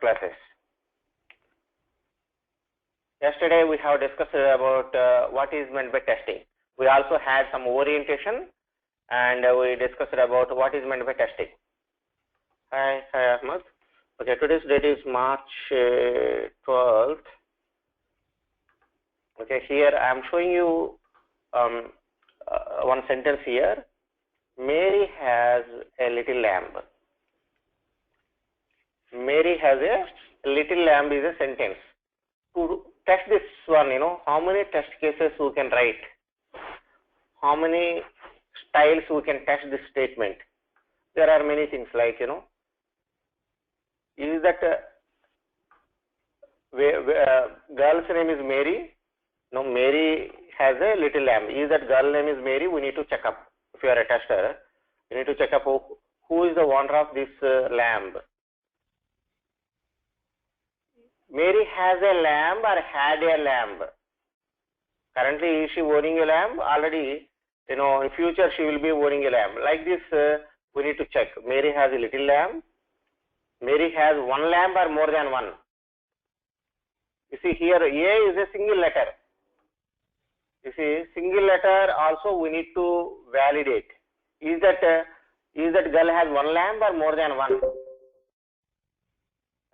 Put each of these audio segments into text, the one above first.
classes. Yesterday we have discussed about what is meant by testing. We also had some orientation and we discussed about what is meant by testing. Hi Ahmad. Okay, today's date is March 12th. Okay, here I am showing you one sentence here. Mary has a little lamb. Mary has a little lamb is a sentence. To test this one, how many test cases we can write? How many styles we can test this statement? There are many things like, is that girl's name is Mary? No, Mary has a little lamb. Is that girl name is Mary? We need to check up. If you are a tester, you need to check up who is the owner of this lamb. Mary has a lamb or had a lamb. Currently, is she owning a lamb? Already, in future she will be owning a lamb. Like this, we need to check. Mary has a little lamb. Mary has one lamb or more than one. You see here, A is a single letter. You see, single letter also we need to validate. Is that girl has one lamb or more than one?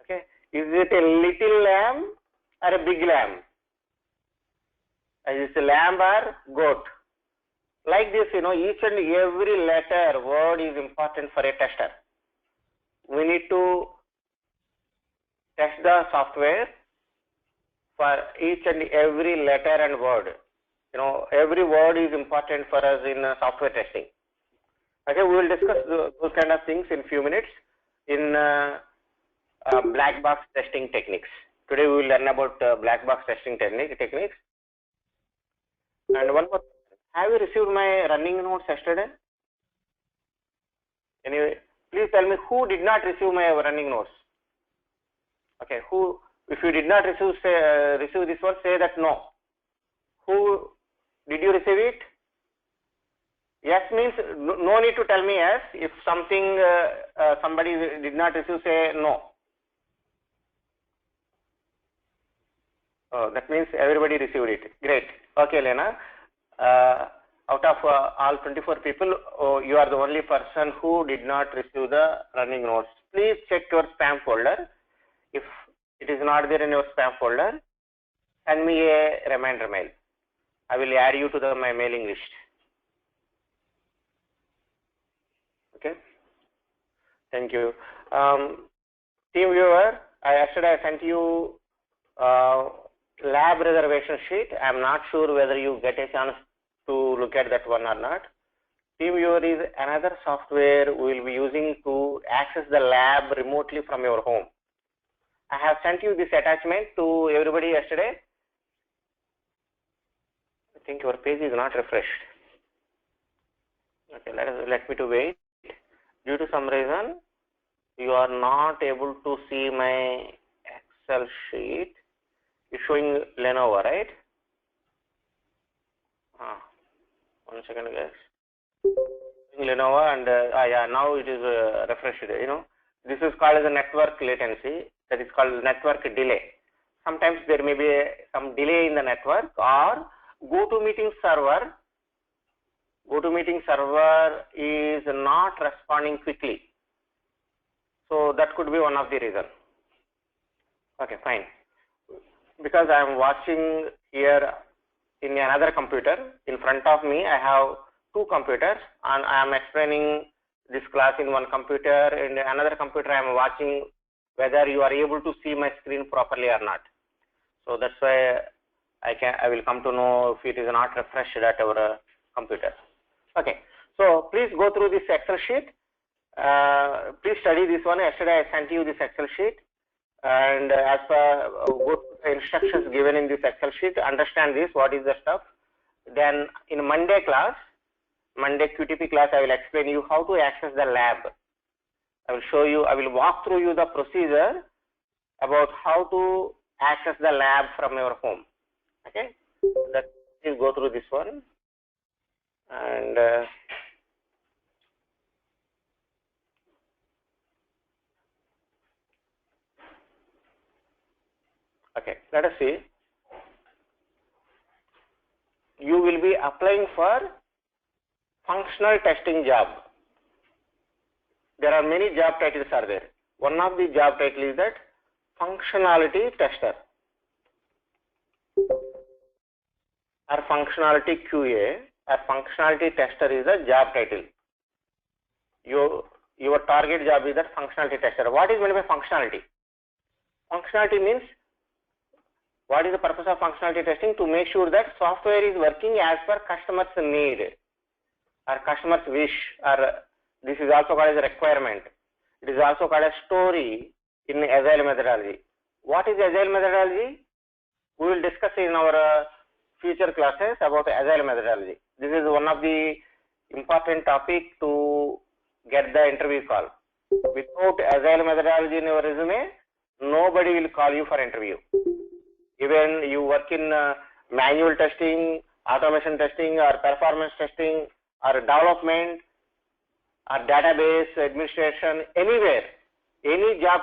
Okay. Is it a little lamb or a big lamb? Is it a lamb or goat? Like this, each and every letter, word is important for a tester. We need to test the software for each and every letter and word. Every word is important for us in software testing. Okay, we will discuss those kind of things in few minutes in black box testing techniques. Today we will learn about black box testing techniques. And one more, have you received my running notes yesterday? Anyway, please tell me who did not receive my running notes. Okay, who? If you did not receive this one, say that no. Who did you receive it? Yes means no need to tell me yes. If something somebody did not receive, say no. Oh, that means everybody received it. Great. Okay, Lena. Out of all 24 people, you are the only person who did not receive the running notes. Please check your spam folder. If it is not there in your spam folder, send me a reminder mail. I will add you to my mailing list. Okay. Thank you. Team viewer, yesterday I sent you lab reservation sheet. I am not sure whether you get a chance to look at that one or not. Team viewer is another software we will be using to access the lab remotely from your home. I have sent you this attachment to everybody yesterday. I think your page is not refreshed. Okay, let me to wait. Due to some reason, you are not able to see my Excel sheet. It's showing Lenovo, right? One second, guys. Lenovo and yeah, now it is refreshed. This is called as a network latency. That is called network delay. Sometimes there may be some delay in the network, or GoToMeeting server is not responding quickly. So that could be one of the reasons. Okay, fine. Because I am watching here in another computer in front of me, I have two computers and I am explaining this class in one computer. In another computer, I am watching whether you are able to see my screen properly or not. So that's why I will come to know if it is not refreshed at our computer. Okay, so please go through this Excel sheet. Please study this one. Yesterday I sent you this Excel sheet, and as per go through the instructions given in this Excel sheet, understand this, what is the stuff. Then in Monday QTP class, I will explain you how to access the lab. I will show you, I will walk through you the procedure about how to access the lab from your home. Okay, please go through this one. And Okay, let us see. You will be applying for functional testing job. There are many job titles are there. One of the job title is that functionality tester or functionality QA or functionality tester is a job title. Your target job is that functionality tester. What is meant by functionality? Functionality means, what is the purpose of functionality testing? To make sure that software is working as per customer's need or customer's wish, or this is also called as a requirement. It is also called a story in agile methodology. What is agile methodology? We will discuss in our future classes about agile methodology. This is one of the important topic to get the interview call. Without agile methodology in your resume, nobody will call you for interview. Even you work in manual testing, automation testing, or performance testing, or development, or database administration, anywhere, any job,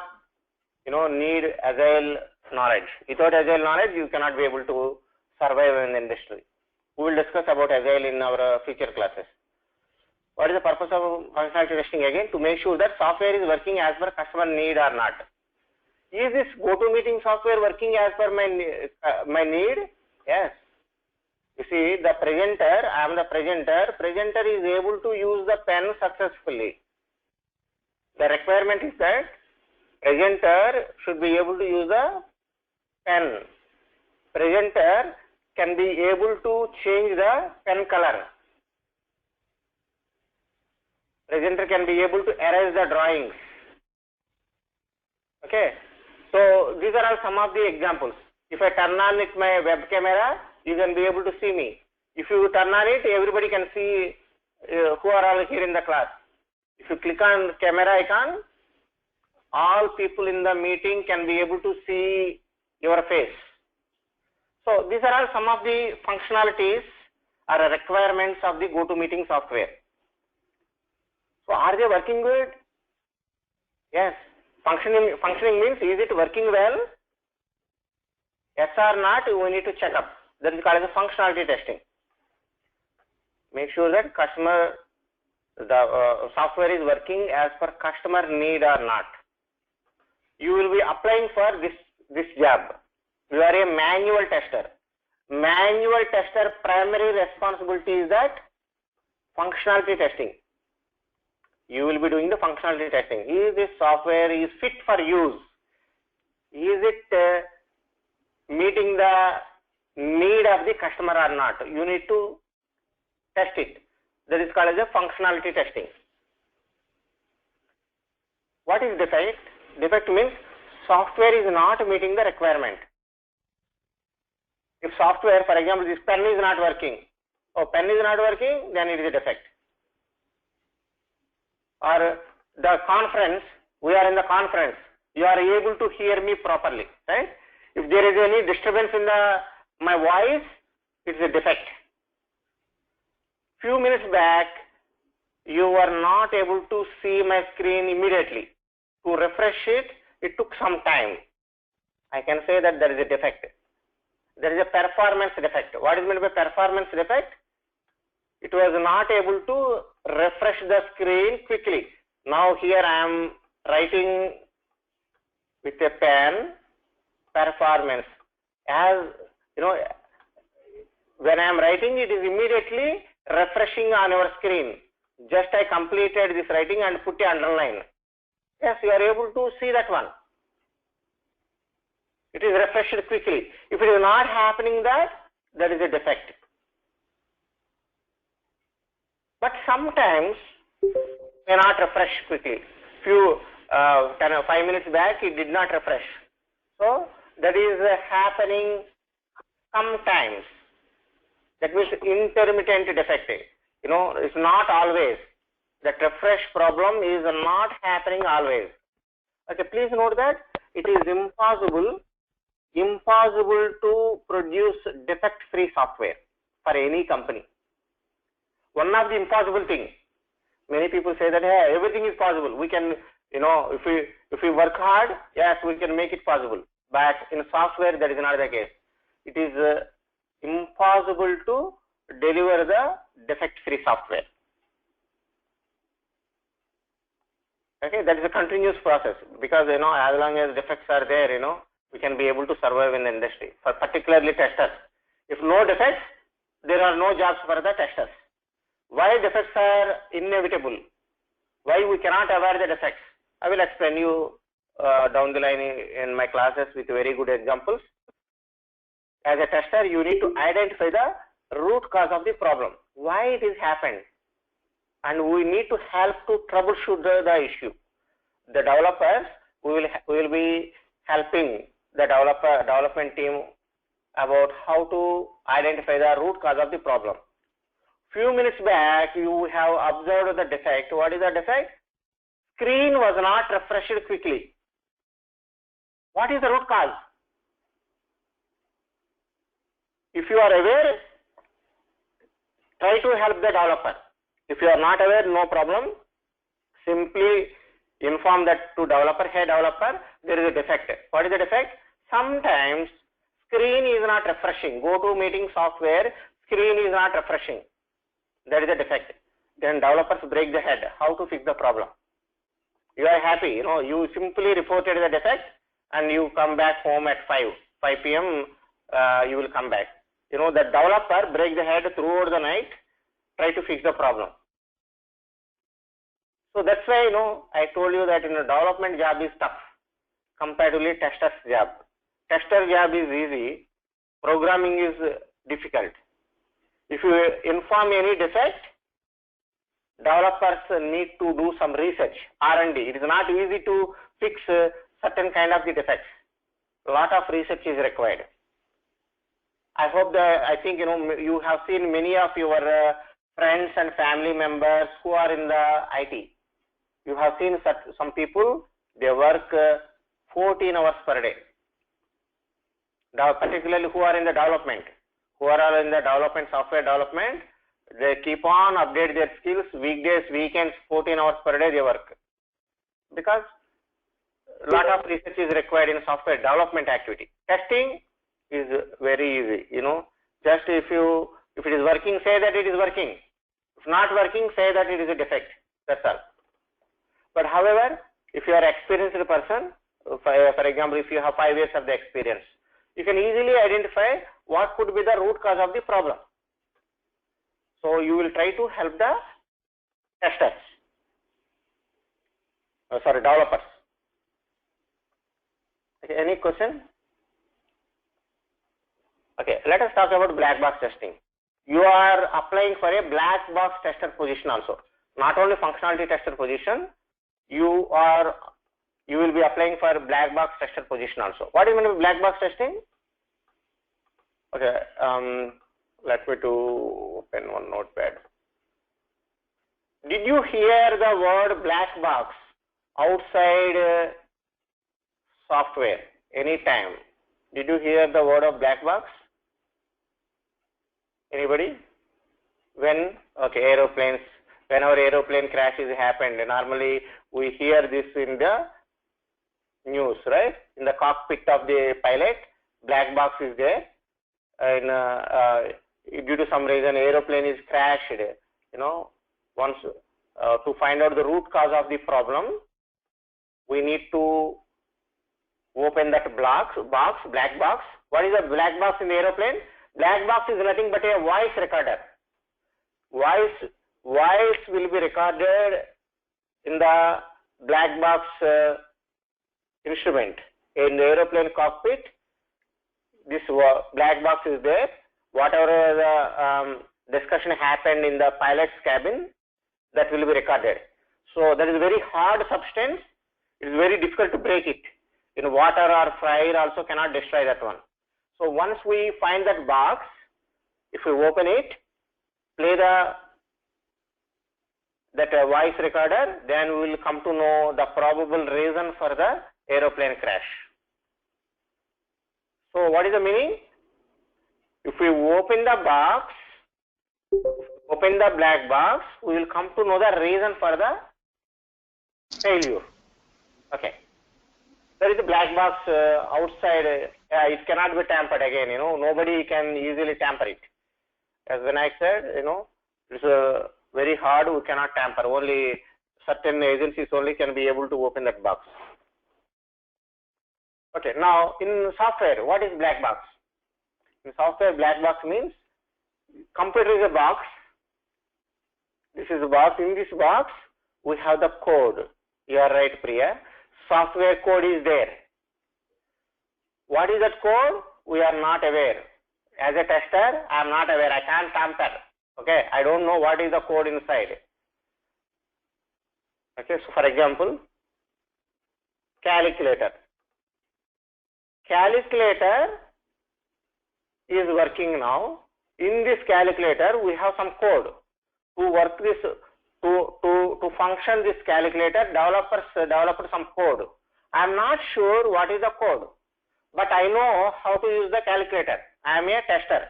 need agile knowledge. Without agile knowledge, you cannot be able to survive in the industry. We will discuss about agile in our future classes. What is the purpose of functionality testing? Again, to make sure that software is working as per customer need or not. Is this GoToMeeting software working as per my need? Yes. You see, the presenter, I am the presenter is able to use the pen successfully. The requirement is that presenter should be able to use the pen. Presenter can be able to change the pen color. Presenter can be able to erase the drawings. Okay. So these are all some of the examples. If I turn on it my web camera, you can be able to see me. If you turn on it, everybody can see who are all here in the class. If you click on camera icon, all people in the meeting can be able to see your face. So these are all some of the functionalities or requirements of the GoToMeeting software. So are they working good? Yes. Functioning means, is it working well? Yes or not, we need to check up. That is called as functionality testing. Make sure that the software is working as per customer need or not. You will be applying for this job. You are a manual tester. Manual tester primary responsibility is that functionality testing. You will be doing the functionality testing. Is this software is fit for use? Is it meeting the need of the customer or not? You need to test it. That is called as a functionality testing. What is defect? Defect means software is not meeting the requirement. If software, for example, this pen is not working. Oh, pen is not working, then it is a defect. Or the conference, we are in the conference, you are able to hear me properly, right? If there is any disturbance in my voice, it is a defect. Few minutes back, you were not able to see my screen immediately. To refresh it, it took some time. I can say that there is a defect. There is a performance defect. What is meant by performance defect? It was not able to refresh the screen quickly. Now here I am writing with a pen, performance. As you know, when I am writing, it is immediately refreshing on your screen. Just I completed this writing and put a underline. Yes, you are able to see that one. It is refreshed quickly. If it is not happening that is a defect. But sometimes may not refresh quickly. 5 minutes back it did not refresh. So that is happening sometimes. That means intermittent defect. It's not always. That refresh problem is not happening always. Okay, please note that it is impossible to produce defect-free software for any company. One of the impossible things. Many people say that, hey, everything is possible. We can, if we work hard, yes, we can make it possible. But in software, that is not the case. It is impossible to deliver the defect-free software. Okay, that is a continuous process, because as long as defects are there, we can be able to survive in the industry. For particularly testers, if no defects, there are no jobs for the testers. Why defects are inevitable? Why we cannot avoid the defects? I will explain you down the line in my classes with very good examples. As a tester, you need to identify the root cause of the problem. Why it is happened? And we need to help to troubleshoot the issue. The developers, we will be helping the development team about how to identify the root cause of the problem. Few minutes back, you have observed the defect. What is the defect? Screen was not refreshed quickly. What is the root cause? If you are aware, try to help the developer. If you are not aware, no problem. Simply inform that to developer, hey developer, there is a defect. What is the defect? Sometimes screen is not refreshing. Go to meeting software, screen is not refreshing. That is the defect. Then developers break the head. How to fix the problem? You are happy, you simply reported the defect and you come back home at 5 p.m. You will come back. The developer break the head throughout the night, try to fix the problem. So that's why, I told you that a development job is tough comparatively tester's job. Tester job is easy, programming is difficult. If you inform any defect, developers need to do some research, R&D. It is not easy to fix certain kind of the defects. A lot of research is required. I hope that, I think, you have seen many of your friends and family members who are in the IT. You have seen some people, they work 14 hours per day. Particularly who are in the development, software development, they keep on update their skills, weekdays, weekends, 14 hours per day they work. Because a lot of research is required in software development activity. Testing is very easy, just if it is working, say that it is working. If not working, say that it is a defect. That's all. But however, if you are an experienced person, for example, if you have 5 years of the experience, you can easily identify what could be the root cause of the problem. So you will try to help the testers, developers. Okay, any question? Okay, let us talk about black box testing. You are applying for a black box tester position also. Not only functionality tester position, you will be applying for black box tester position also. What do you mean by black box testing? Okay, let me to open one notepad. Did you hear the word black box outside software anytime? Did you hear the word of black box? Anybody? Aeroplanes, whenever aeroplane crashes happened, normally we hear this in the news, right? In the cockpit of the pilot, black box is there. And due to some reason, aeroplane is crashed. Once to find out the root cause of the problem, we need to open that black box. What is a black box in the aeroplane? Black box is nothing but a voice recorder. Voice will be recorded in the black box instrument. In the aeroplane cockpit, this black box is there. Whatever the discussion happened in the pilot's cabin, that will be recorded. So that is a very hard substance. It is very difficult to break it. In water or fire also cannot destroy that one. So once we find that box, if we open it, play that voice recorder, then we will come to know the probable reason for the aeroplane crash. So what is the meaning? If we open the box, open the black box, we will come to know the reason for the failure. Okay. there is a black box outside. It cannot be tampered again. Nobody can easily tamper it. As Vinayak said, it's very hard. We cannot tamper. Only certain agencies only can be able to open that box. Okay. Now, in software, what is black box? In software, black box means computer is a box. This is a box. In this box, we have the code. You are right, Priya. Software code is there. What is that code? We are not aware. As a tester, I am not aware. I can't tamper. Okay, I don't know what is the code inside. Okay, so for example, calculator. Calculator is working now. In this calculator, we have some code to work this, to function this calculator. Developers developed some code. I am not sure what is the code, but I know how to use the calculator. I am a tester.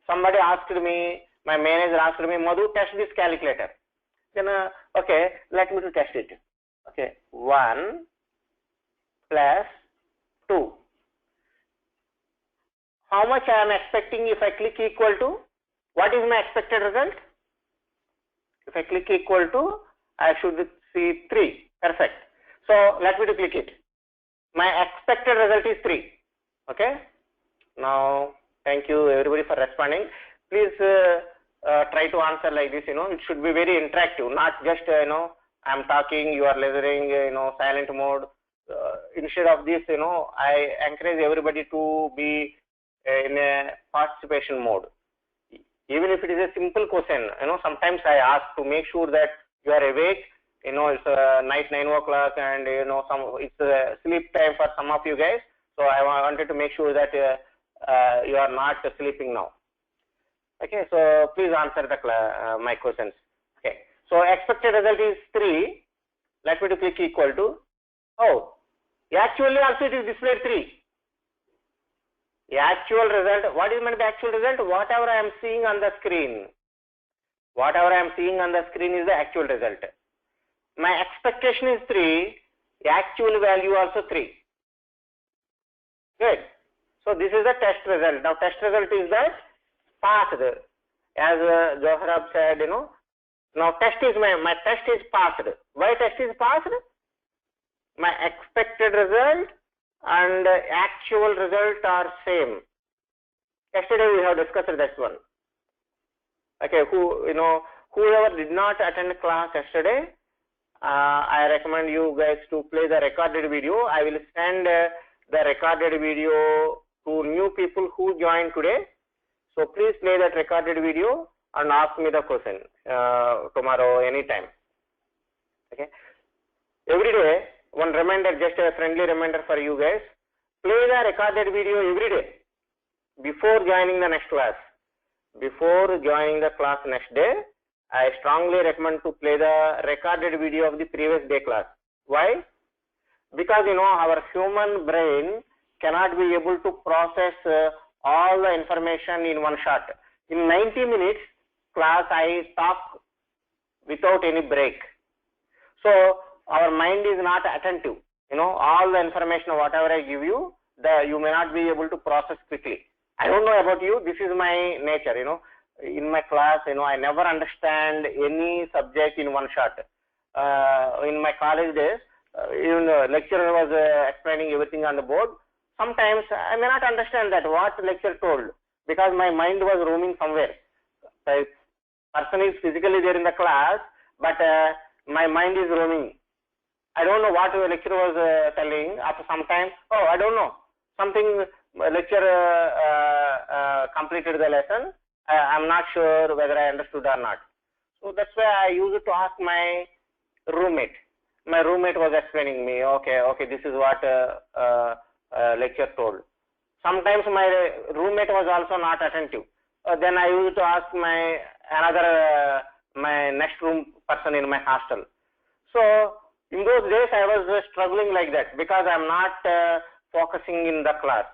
Somebody asked me, my manager asked me, Madhu, test this calculator. Then, okay, let me to test it. Okay, 1 plus 2. How much I am expecting if I click equal to? What is my expected result? If I click equal to, I should see 3. Perfect. So, let me to click it. My expected result is 3. Okay. Now, thank you everybody for responding. Please try to answer like this. It should be very interactive, not just I'm talking, you are listening, silent mode. Instead of this, I encourage everybody to be in a participation mode. Even if it is a simple question, sometimes I ask to make sure that you are awake. It's night 9 o'clock, and it's sleep time for some of you guys. So I wanted to make sure that you are not sleeping now. Okay, so please answer my questions. Okay, so expected result is 3. Let me to click equal to. Oh, actually also it is displayed 3. The actual result, what is meant by actual result? Whatever I am seeing on the screen. Whatever I am seeing on the screen is the actual result. My expectation is 3. The actual value also 3. Good. So this is the test result. Now test result is that passed. As Joharab said, now test is my test is passed. Why test is passed? My expected result and actual result are same. Yesterday we have discussed that one. Okay, whoever did not attend class yesterday, I recommend you guys to play the recorded video. I will send the recorded video to new people who joined today. So please play that recorded video and ask me the question tomorrow anytime. Okay. Every day, one reminder, just a friendly reminder for you guys. Play the recorded video every day before joining the next class. Before joining the class next day, I strongly recommend to play the recorded video of the previous day class. Why? Because our human brain cannot be able to process all the information in one shot. In 90 minutes class, I talk without any break. So our mind is not attentive. All the information, whatever I give you, you may not be able to process quickly. I don't know about you. This is my nature. In my class, I never understand any subject in one shot. In my college days, even the lecturer was explaining everything on the board. Sometimes I may not understand that what lecturer told, because my mind was roaming somewhere. The person is physically there in the class, but my mind is roaming. I don't know what the lecturer was telling. After some time, I don't know. Something lecturer completed the lesson. I'm not sure whether I understood or not. So that's why I used to ask my roommate. My roommate was explaining me, okay, this is what lecturer told. Sometimes my roommate was also not attentive. Then I used to ask my next room person in my hostel. So in those days I was struggling like that because I'm not focusing in the class.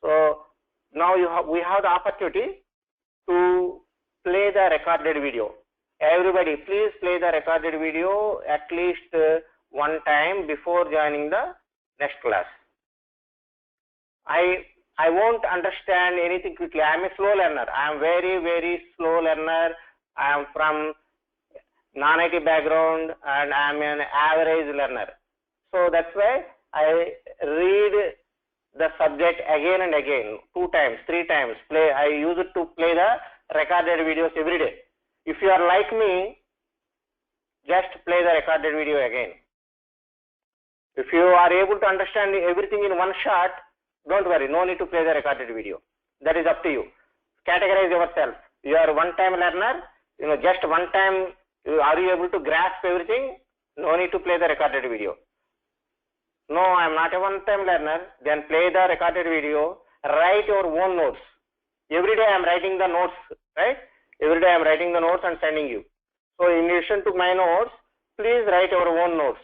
So now we have the opportunity to play the recorded video. Everybody, please play the recorded video at least one time before joining the next class. I won't understand anything quickly. I am a slow learner. I am very slow learner. I am from non-IT background and I am an average learner. So that's why I read the subject again and again, 2 times, 3 times. I use it to play the recorded videos every day. If you are like me, just play the recorded video again. If you are able to understand everything in one shot, don't worry, no need to play the recorded video. That is up to you. Categorize yourself. You are one-time learner, just one time, are you able to grasp everything? No need to play the recorded video. No, I am not a one-time learner. Then play the recorded video, write your own notes. Every day I am writing the notes, right? Every day I am writing the notes and sending you. So in addition to my notes, please write your own notes.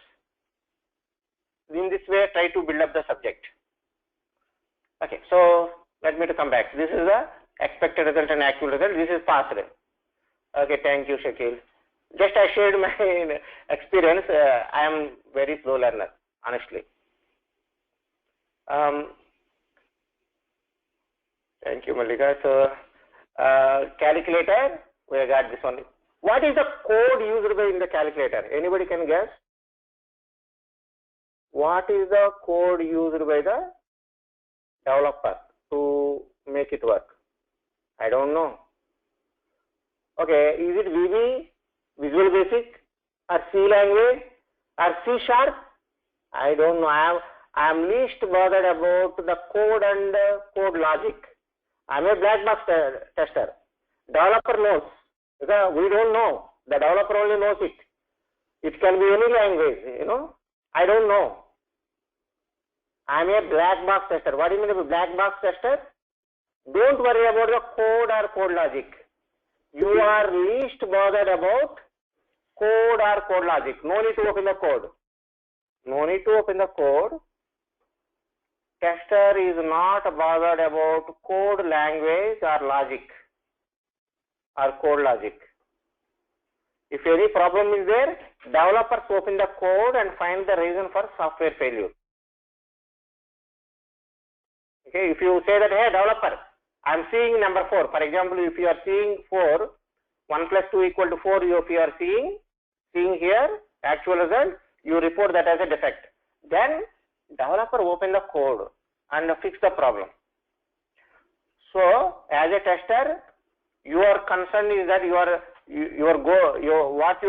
In this way, try to build up the subject. Okay, so let me to come back. This is the expected result and actual result. This is passed. Okay, thank you, Shakil. Just I shared my experience. I am very slow learner, honestly. Thank you, Malika. So, calculator, we got this one. What is the code used by in the calculator? Anybody can guess? What is the code used by the developer to make it work? I don't know. Okay, is it VB, Visual Basic, or C language, or C Sharp? I don't know. I am least bothered about the code and code logic. I am a black box tester. Developer knows, because we don't know. The developer only knows it. It can be any language, I don't know. I am a black box tester. What do you mean by black box tester? Don't worry about the code or code logic. You are least bothered about code or code logic. No need to open the code. No need to open the code. Tester is not bothered about code language or logic or code logic. If any problem is there, developers open the code and find the reason for software failure. Okay, if you say that, hey developer, I am seeing number 4. For example, if you are seeing 4, 1 plus 2 equal to 4, if you are seeing here, actual result, you report that as a defect. Then developer open the code and fix the problem. So as a tester, your concern is that what you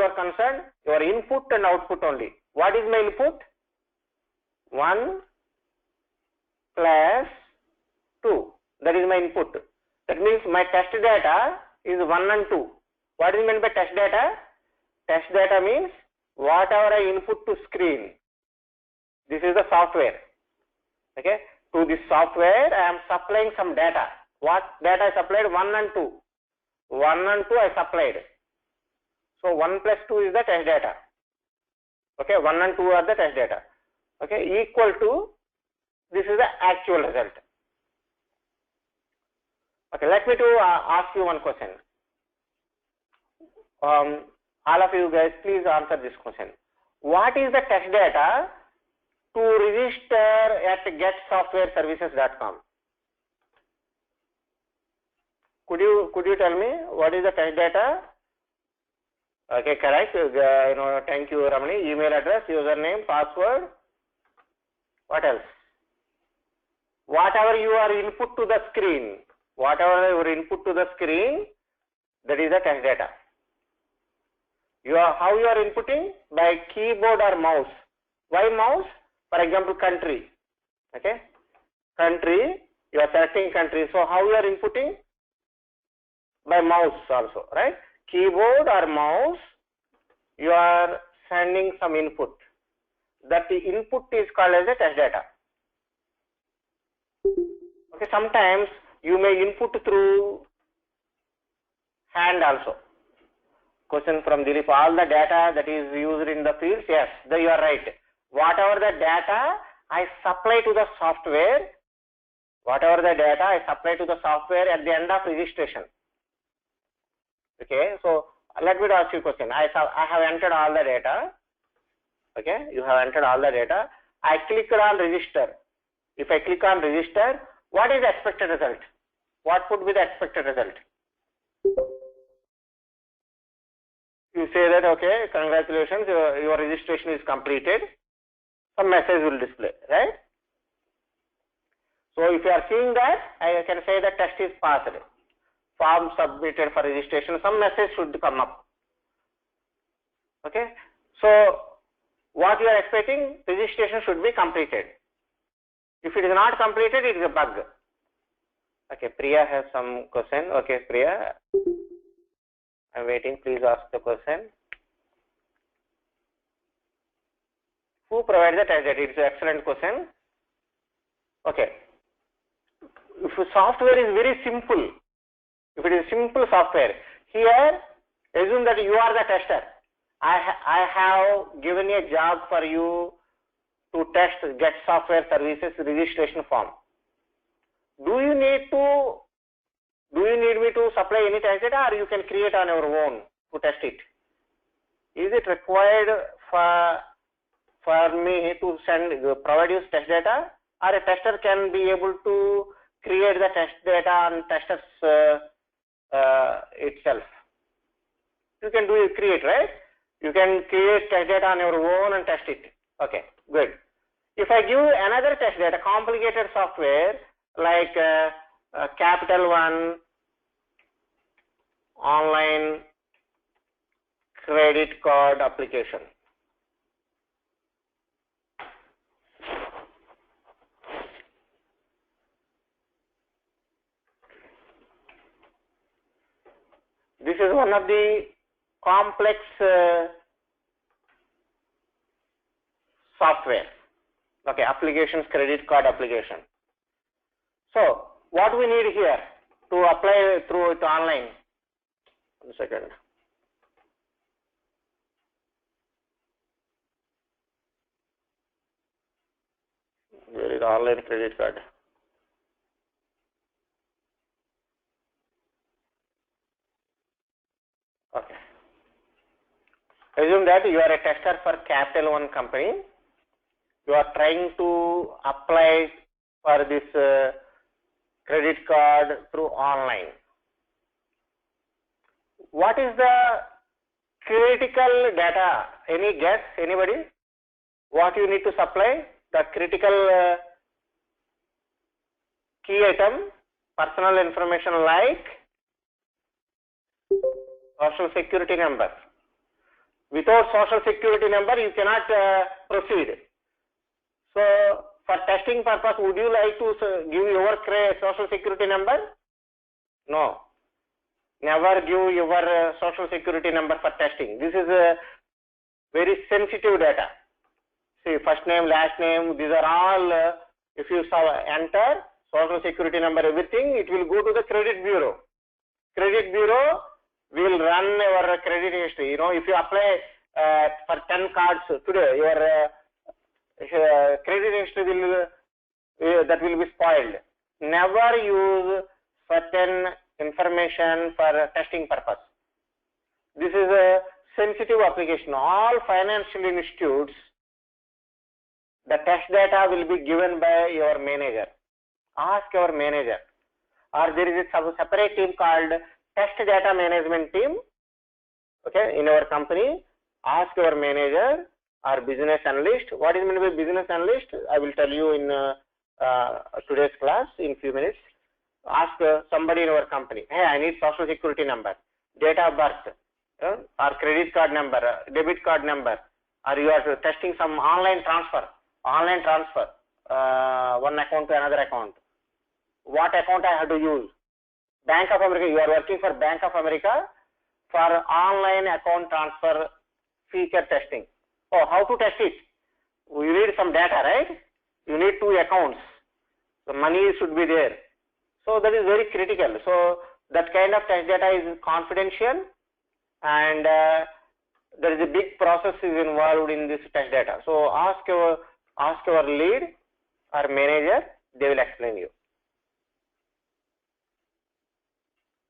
are concerned, your input and output only. What is my input? 1 plus 2. That is my input. That means my test data is 1 and 2. What is meant by test data? Test data means whatever I input to screen. This is the software. Okay. To this software, I am supplying some data. What data I supplied? 1 and 2. 1 and 2 I supplied. So 1 plus 2 is the test data. Okay. 1 and 2 are the test data. Okay. Equal to, this is the actual result. Okay, let me to ask you one question. All of you guys, please answer this question. What is the test data to register at getsoftwareservices.com? Could you tell me what is the test data? Okay, correct. Thank you, Ramani. Email address, username, password. What else? Whatever you are input to the screen. Whatever your input to the screen, that is the test data. How you are inputting? By keyboard or mouse. Why mouse? For example, country. Okay. Country, you are selecting country. So how you are inputting? By mouse also, right? Keyboard or mouse, you are sending some input. That the input is called as a test data. Okay, sometimes you may input through hand also. Question from Dilip, all the data that is used in the fields, yes, you are right. Whatever the data I supply to the software, at the end of registration. Okay, so let me ask you a question. I have entered all the data. Okay, you have entered all the data. I clicked on register. If I click on register, what is the expected result? What would be the expected result? You say that, okay, congratulations, your registration is completed. Some message will display, right? So if you are seeing that, I can say the test is passed. Form submitted for registration, some message should come up. Okay. So what you are expecting, registration should be completed. If it is not completed, it is a bug. Okay, Priya has some question. Okay, Priya, I'm waiting. Please ask the question. Who provided the test data? It's an excellent question. Okay. If software is very simple, if it is simple software, here assume that you are the tester. I have given a job for you to test get software services registration form. Do you need me to supply any test data, or you can create on your own to test it? Is it required for me to provide you test data, or a tester can be able to create the test data on testers itself? You can create, right? You can create test data on your own and test it. Okay, good. If I give another test data, complicated software like Capital One online credit card application. This is one of the complex software. Okay, applications, credit card application. So what we need here to apply through it online? 1 second. Where is online credit card? Okay. Assume that you are a tester for Capital One company. You are trying to apply for this credit card through online. What is the critical data? Any guess? Anybody? What you need to supply? The critical key item, personal information like social security number. Without social security number, you cannot proceed. So, for testing purpose, would you like to give your social security number? No. Never give your social security number for testing. This is a very sensitive data. See, first name, last name, these are all, if you enter social security number, everything, it will go to the credit bureau. Credit bureau will run your credit history. You know, if you apply for 10 cards today, your credit history that will be spoiled. Never use certain information for testing purpose. This is a sensitive application. All financial institutes, the test data will be given by your manager. Ask your manager. Or there is a separate team called test data management team. Okay, in our company, ask your manager or business analyst. What is meant by business analyst? I will tell you in today's class in few minutes. Ask somebody in our company, hey, I need social security number, date of birth, or credit card number, debit card number, or you are testing some online transfer, one account to another account. What account I have to use? Bank of America, you are working for Bank of America for online account transfer feature testing. Oh, how to test it? You need some data, right? You need 2 accounts. The money should be there. So that is very critical. So that kind of test data is confidential, and there is a big process is involved in this test data. So ask your lead or manager, they will explain you.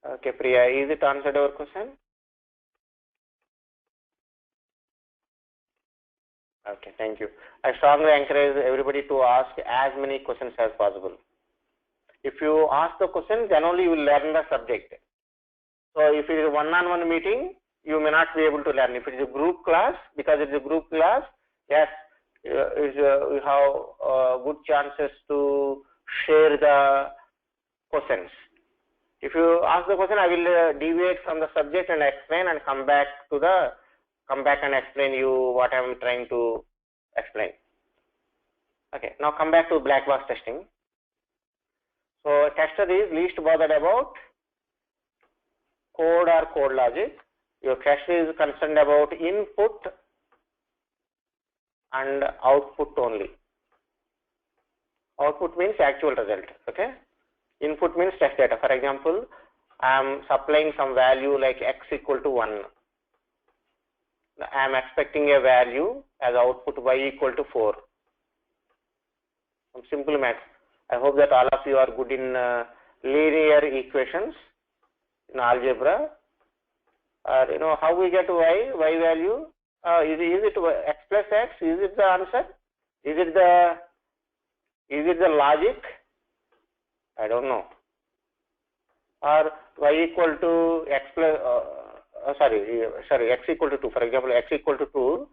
Okay, Priya, is it answered your question? Okay, thank you. I strongly encourage everybody to ask as many questions as possible. If you ask the question, then only you will learn the subject. So if it is a one-on-one meeting, you may not be able to learn. If it is a group class, because it is a group class, yes, you have good chances to share the questions. If you ask the question, I will deviate from the subject and explain and come back and explain you what I am trying to explain. Okay, now come back to black box testing. So tester is least bothered about code or code logic. Your tester is concerned about input and output only. Output means actual result. Okay. Input means test data. For example, I am supplying some value like x equal to 1. I am expecting a value as output y equal to 4. Some simple math. I hope that all of you are good in linear equations, in algebra. Or you know how we get y value. Is it x plus x? Is it the answer? Is it the logic? I don't know. Or y equal to x plus x equal to 2. For example, x equal to 2,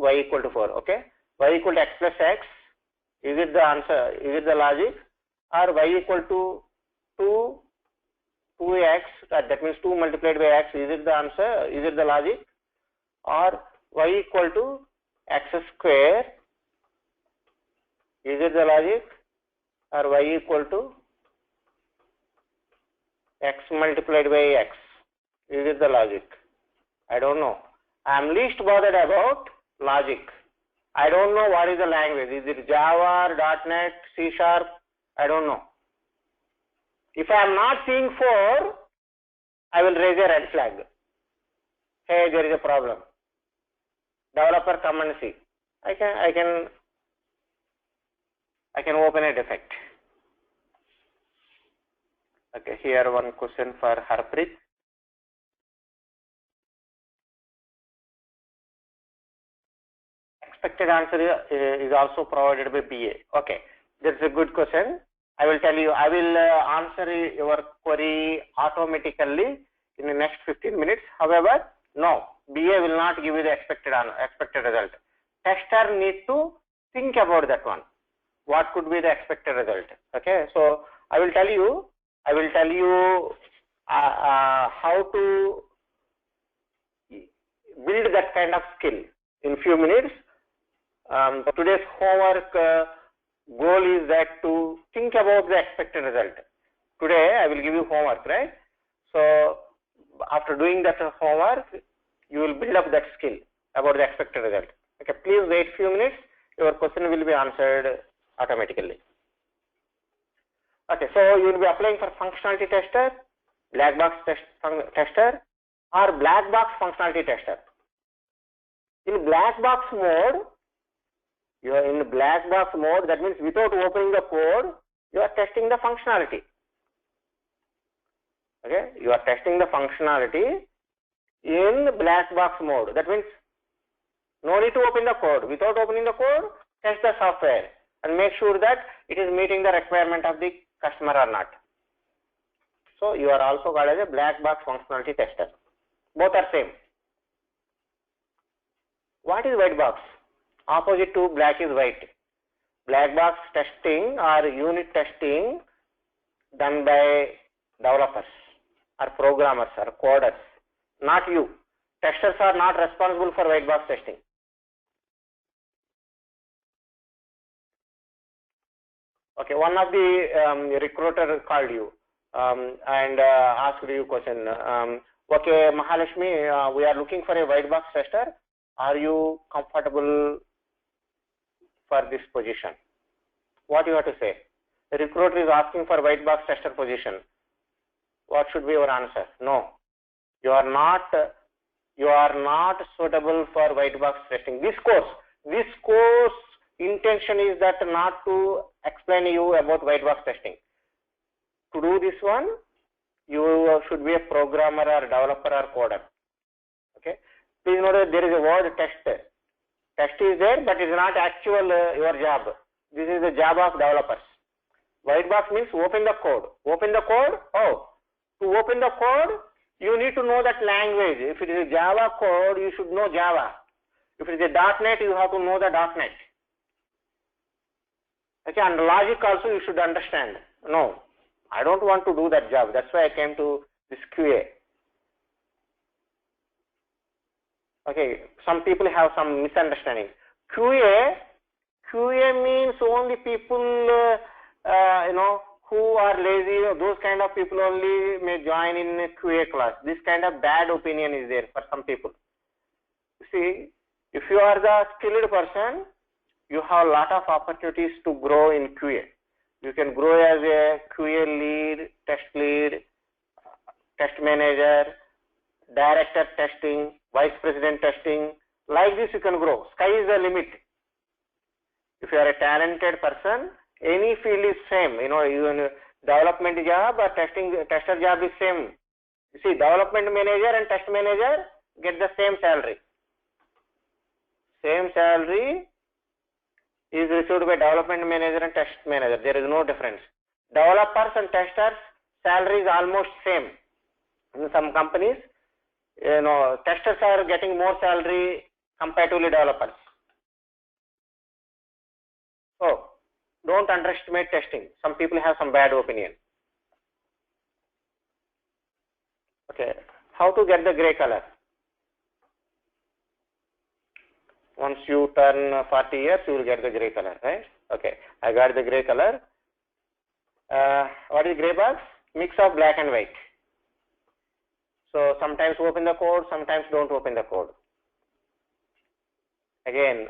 y equal to 4. Okay, y equal to x plus x. Is it the answer? Is it the logic? Or y equal to 2x, that means 2 multiplied by x. Is it the answer? Is it the logic? Or y equal to x square. Is it the logic? Or y equal to x multiplied by x. Is it the logic? I don't know. I am least bothered about logic. I don't know what is the language. Is it Java, .NET, C#? I don't know. If I am not seeing 4, I will raise a red flag. Hey, there is a problem. Developer, come and see. I can open a defect. Okay, here one question for Harpreet. Expected answer is also provided by BA. Okay, that's a good question. I will tell you, I will answer your query automatically in the next 15 minutes. However, no, BA will not give you the expected result. Tester needs to think about that one. What could be the expected result? Okay, so I will tell you how to build that kind of skill in few minutes. Today's homework goal is that to think about the expected result. Today I will give you homework, right? So after doing that homework, you will build up that skill about the expected result. Okay, please wait few minutes. Your question will be answered automatically. Okay, so you will be applying for functionality tester, black box tester, or black box functionality tester. In black box mode, you are in black box mode. That means without opening the code, you are testing the functionality. Okay, you are testing the functionality in black box mode. That means no need to open the code. Without opening the code, test the software and make sure that it is meeting the requirement of the customer or not. So you are also called as a black box functionality tester. Both are same. What is white box? Opposite to black is white. Black box testing or unit testing done by developers or programmers or coders, not you. Testers are not responsible for white box testing. Okay, one of the recruiter called you and asked you a question. Okay, Mahalakshmi, we are looking for a white box tester. Are you comfortable for this position? What you have to say? The recruiter is asking for white box tester position. What should be your answer? No, you are not suitable for white box testing. This course intention is that not to explain you about white box testing. To do this one, you should be a programmer or developer or coder. Okay. Please note that there is a word test. Test is there, but it is not actual your job. This is the job of developers. White box means open the code. Open the code. Oh, to open the code, you need to know that language. If it is a Java code, you should know Java. If it is a .NET, you have to know the .NET. Okay, and logic also you should understand. No, I don't want to do that job. That's why I came to this QA. Okay, some people have some misunderstanding. QA means only people, who are lazy. Those kind of people only may join in a QA class. This kind of bad opinion is there for some people. You see, if you are the skilled person, you have a lot of opportunities to grow in QA. You can grow as a QA lead, test manager, director testing, vice president testing. Like this you can grow. Sky is the limit. If you are a talented person, any field is same. Even development job or tester job is same. You see, development manager and test manager get the same salary. Same salary is received by development manager and test manager. There is no difference. Developers and testers salary is almost same. In some companies, testers are getting more salary comparatively developers. So don't underestimate testing. Some people have some bad opinion. Okay, how to get the gray color? Once you turn 40 years, you will get the gray color, right? Okay, I got the gray color. What is gray box? Mix of black and white. So sometimes open the code, sometimes don't open the code. Again,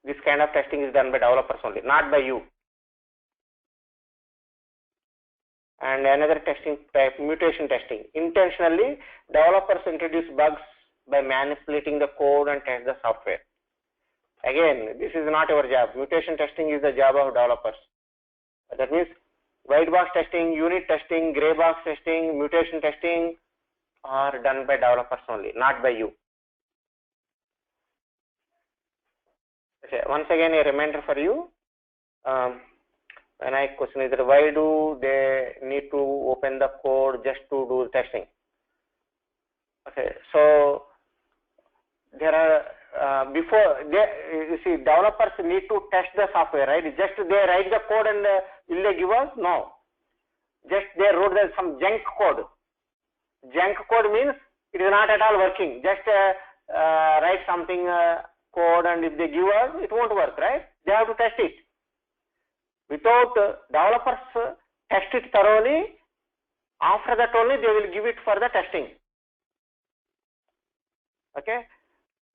this kind of testing is done by developers only, not by you. And another testing type, mutation testing. Intentionally, developers introduce bugs by manipulating the code and test the software. Again, this is not your job. Mutation testing is the job of developers. That means white box testing, unit testing, gray box testing, mutation testing are done by developers only, not by you. Okay, once again a reminder for you. When I question is that why do they need to open the code just to do testing? Okay, so there are you see, developers need to test the software, right? Just they write the code and will they give us? No. Just they wrote some junk code. Junk code means it is not at all working. Just write something code, and if they give us, it won't work, right? They have to test it. Without developers test it thoroughly, after that only they will give it for the testing. Okay.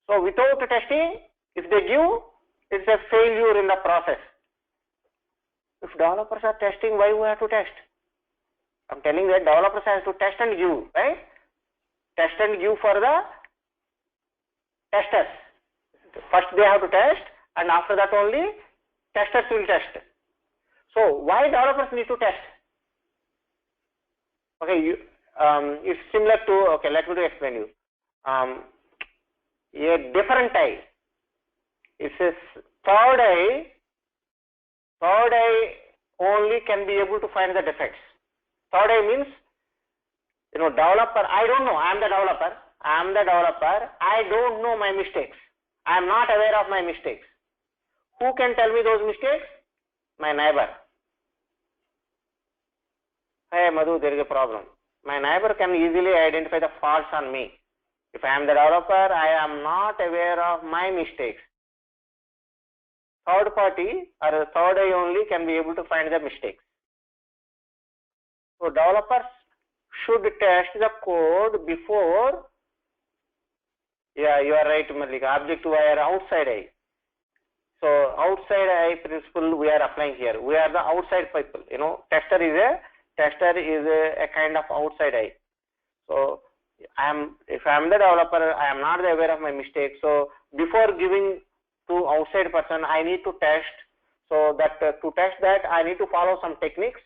So without testing, if they give, it's a failure in the process. If developers are testing, why we have to test? I'm telling that developers have to test and give, right? Test and give for the testers. First they have to test, and after that only testers will test. So why developers need to test? Okay, it's similar to, okay, let me explain you. A different eye. It says third eye only can be able to find the defects. Third eye means, developer, I don't know, I am the developer, I don't know my mistakes. I am not aware of my mistakes. Who can tell me those mistakes? My neighbor. Hey Madhu, there is a problem. My neighbor can easily identify the faults on me. If I am the developer, I am not aware of my mistakes. Third party or third eye only can be able to find the mistakes. So developers should test the code before. Yeah, you are right, Malika. Object wire outside eye. So outside eye principle we are applying here. We are the outside people. Tester is a kind of outside eye. So if I am the developer, I am not aware of my mistakes. So before giving to outside person, I need to test. So that to test that, I need to follow some techniques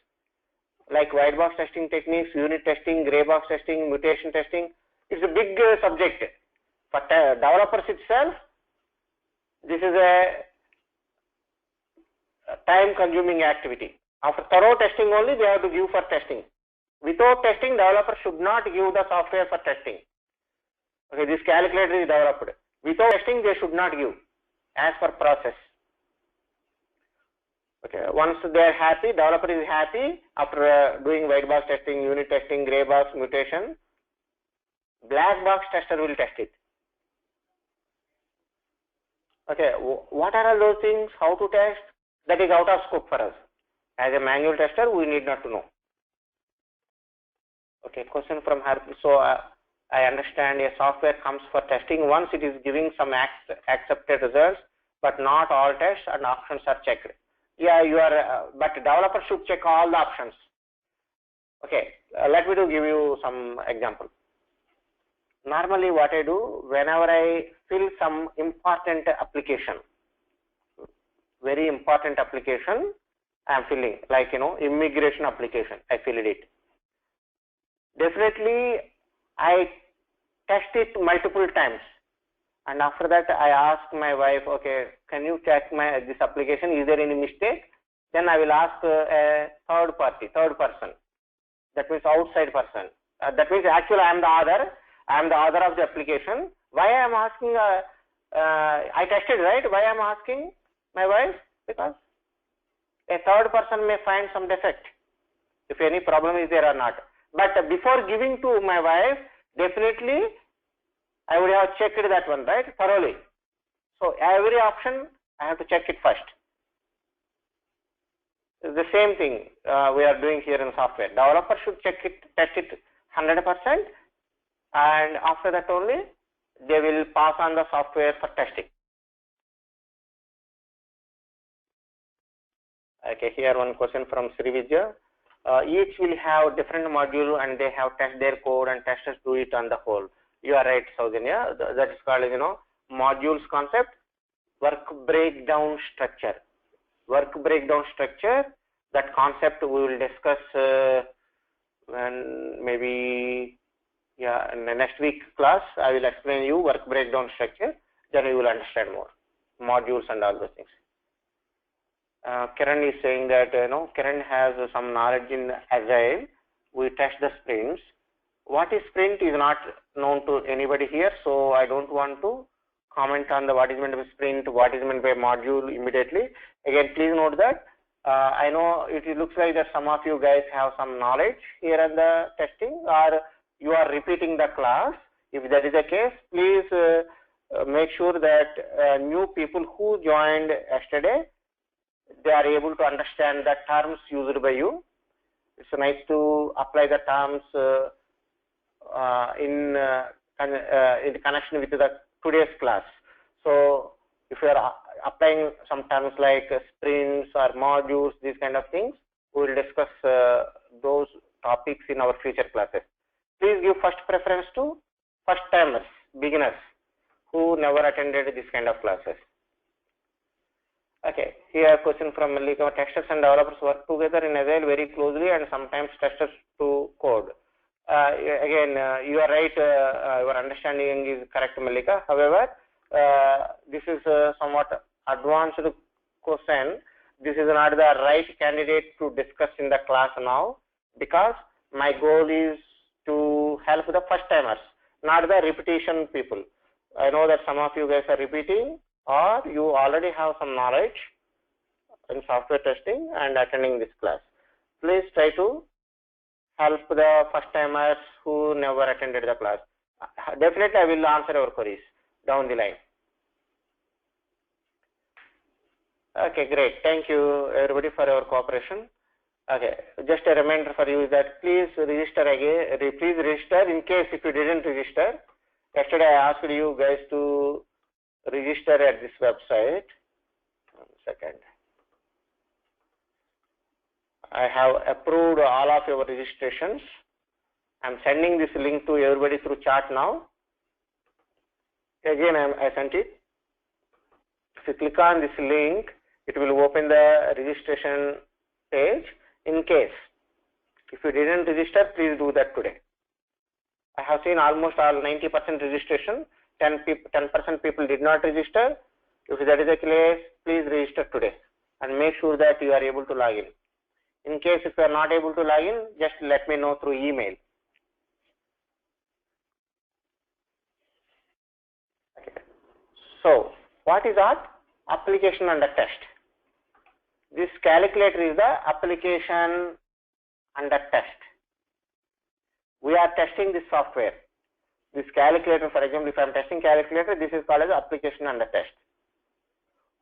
like white box testing techniques, unit testing, gray box testing, mutation testing. It's a big subject. For developers itself, this is a time consuming activity. After thorough testing only they have to give for testing. Without testing, developer should not give the software for testing. Okay, this calculator is developed. Without testing, they should not give as per process. Okay, once they are happy, developer is happy after doing white box testing, unit testing, gray box, mutation, black box tester will test it. Okay, what are all those things? How to test? That is out of scope for us. As a manual tester, we need not to know. Okay, question from her. So I understand a software comes for testing once it is giving some accepted results, but not all tests and options are checked. Yeah, you are, but developer should check all the options. Okay, let me give you some example. Normally what I do, whenever I fill some important application, very important application, I am filling, like, immigration application, I filled it. Definitely, I test it multiple times. And after that, I ask my wife, okay, can you check this application? Is there any mistake? Then I will ask a third person. That means outside person. That means actually I am the author. I am the author of the application. Why I am asking? I tested, right? Why I am asking my wife? Because a third person may find some defect, if any problem is there or not. But before giving to my wife, definitely I would have checked that one, right, thoroughly. So every option I have to check it first. It's the same thing we are doing here in software. Developer should check it, test it 100%, and after that only they will pass on the software for testing. Okay, here one question from Srividya. Each will have different module and they have test their code and testers do it on the whole. You are right, Saujanya. That is called, modules concept, work breakdown structure. Work breakdown structure, that concept we will discuss when maybe, in the next week class, I will explain you work breakdown structure, then you will understand more, modules and all those things. Kiran is saying that, Kiran has some knowledge in Agile. We test the sprints. What is sprint is not known to anybody here, so I don't want to comment on what is meant by sprint, what is meant by module immediately. Again, please note that I know it looks like that some of you guys have some knowledge here in the testing, or you are repeating the class. If that is the case, please make sure that new people who joined yesterday, they are able to understand the terms used by you. It's nice to apply the terms in connection with the today's class. So if you are applying some terms like sprints or modules, these kind of things, we will discuss those topics in our future classes. Please give first preference to first timers, beginners who never attended this kind of classes. Okay, here a question from Malika. Testers and developers work together in Agile very closely and sometimes testers to code. Again, you are right, your understanding is correct, Malika. However, this is somewhat advanced question. This is not the right candidate to discuss in the class now, because my goal is to help the first timers, not the repetition people. I know that some of you guys are repeating, or you already have some knowledge in software testing and attending this class. Please try to help the first timers who never attended the class. Definitely I will answer your queries down the line. Okay, great. Thank you everybody for your cooperation. Okay, just a reminder for you is that please register again. Please register in case if you didn't register. Yesterday I asked you guys to register at this website. 1 second. I have approved all of your registrations. I'm sending this link to everybody through chat now. Again, I sent it. If you click on this link, it will open the registration page. In case if you didn't register, please do that today. I have seen almost all 90% registration. 10% people did not register. If that is the case, please register today and make sure that you are able to log in. In case if you are not able to log in, just let me know through email. Okay. So what is that? Application under test. This calculator is the application under test. We are testing this software. This calculator, for example, if I am testing calculator, this is called as application under test.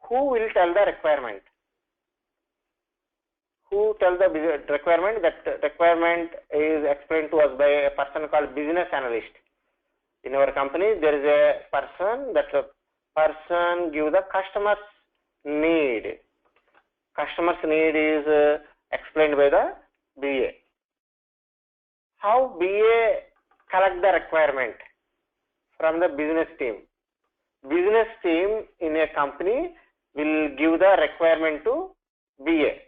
Who will tell the requirement? Who tells the requirement? That requirement is explained to us by a person called business analyst. In our company, there is a person, that person gives the customer's need. Customer's need is explained by the BA. How BA collect the requirement? From the business team. Business team in a company will give the requirement to BA.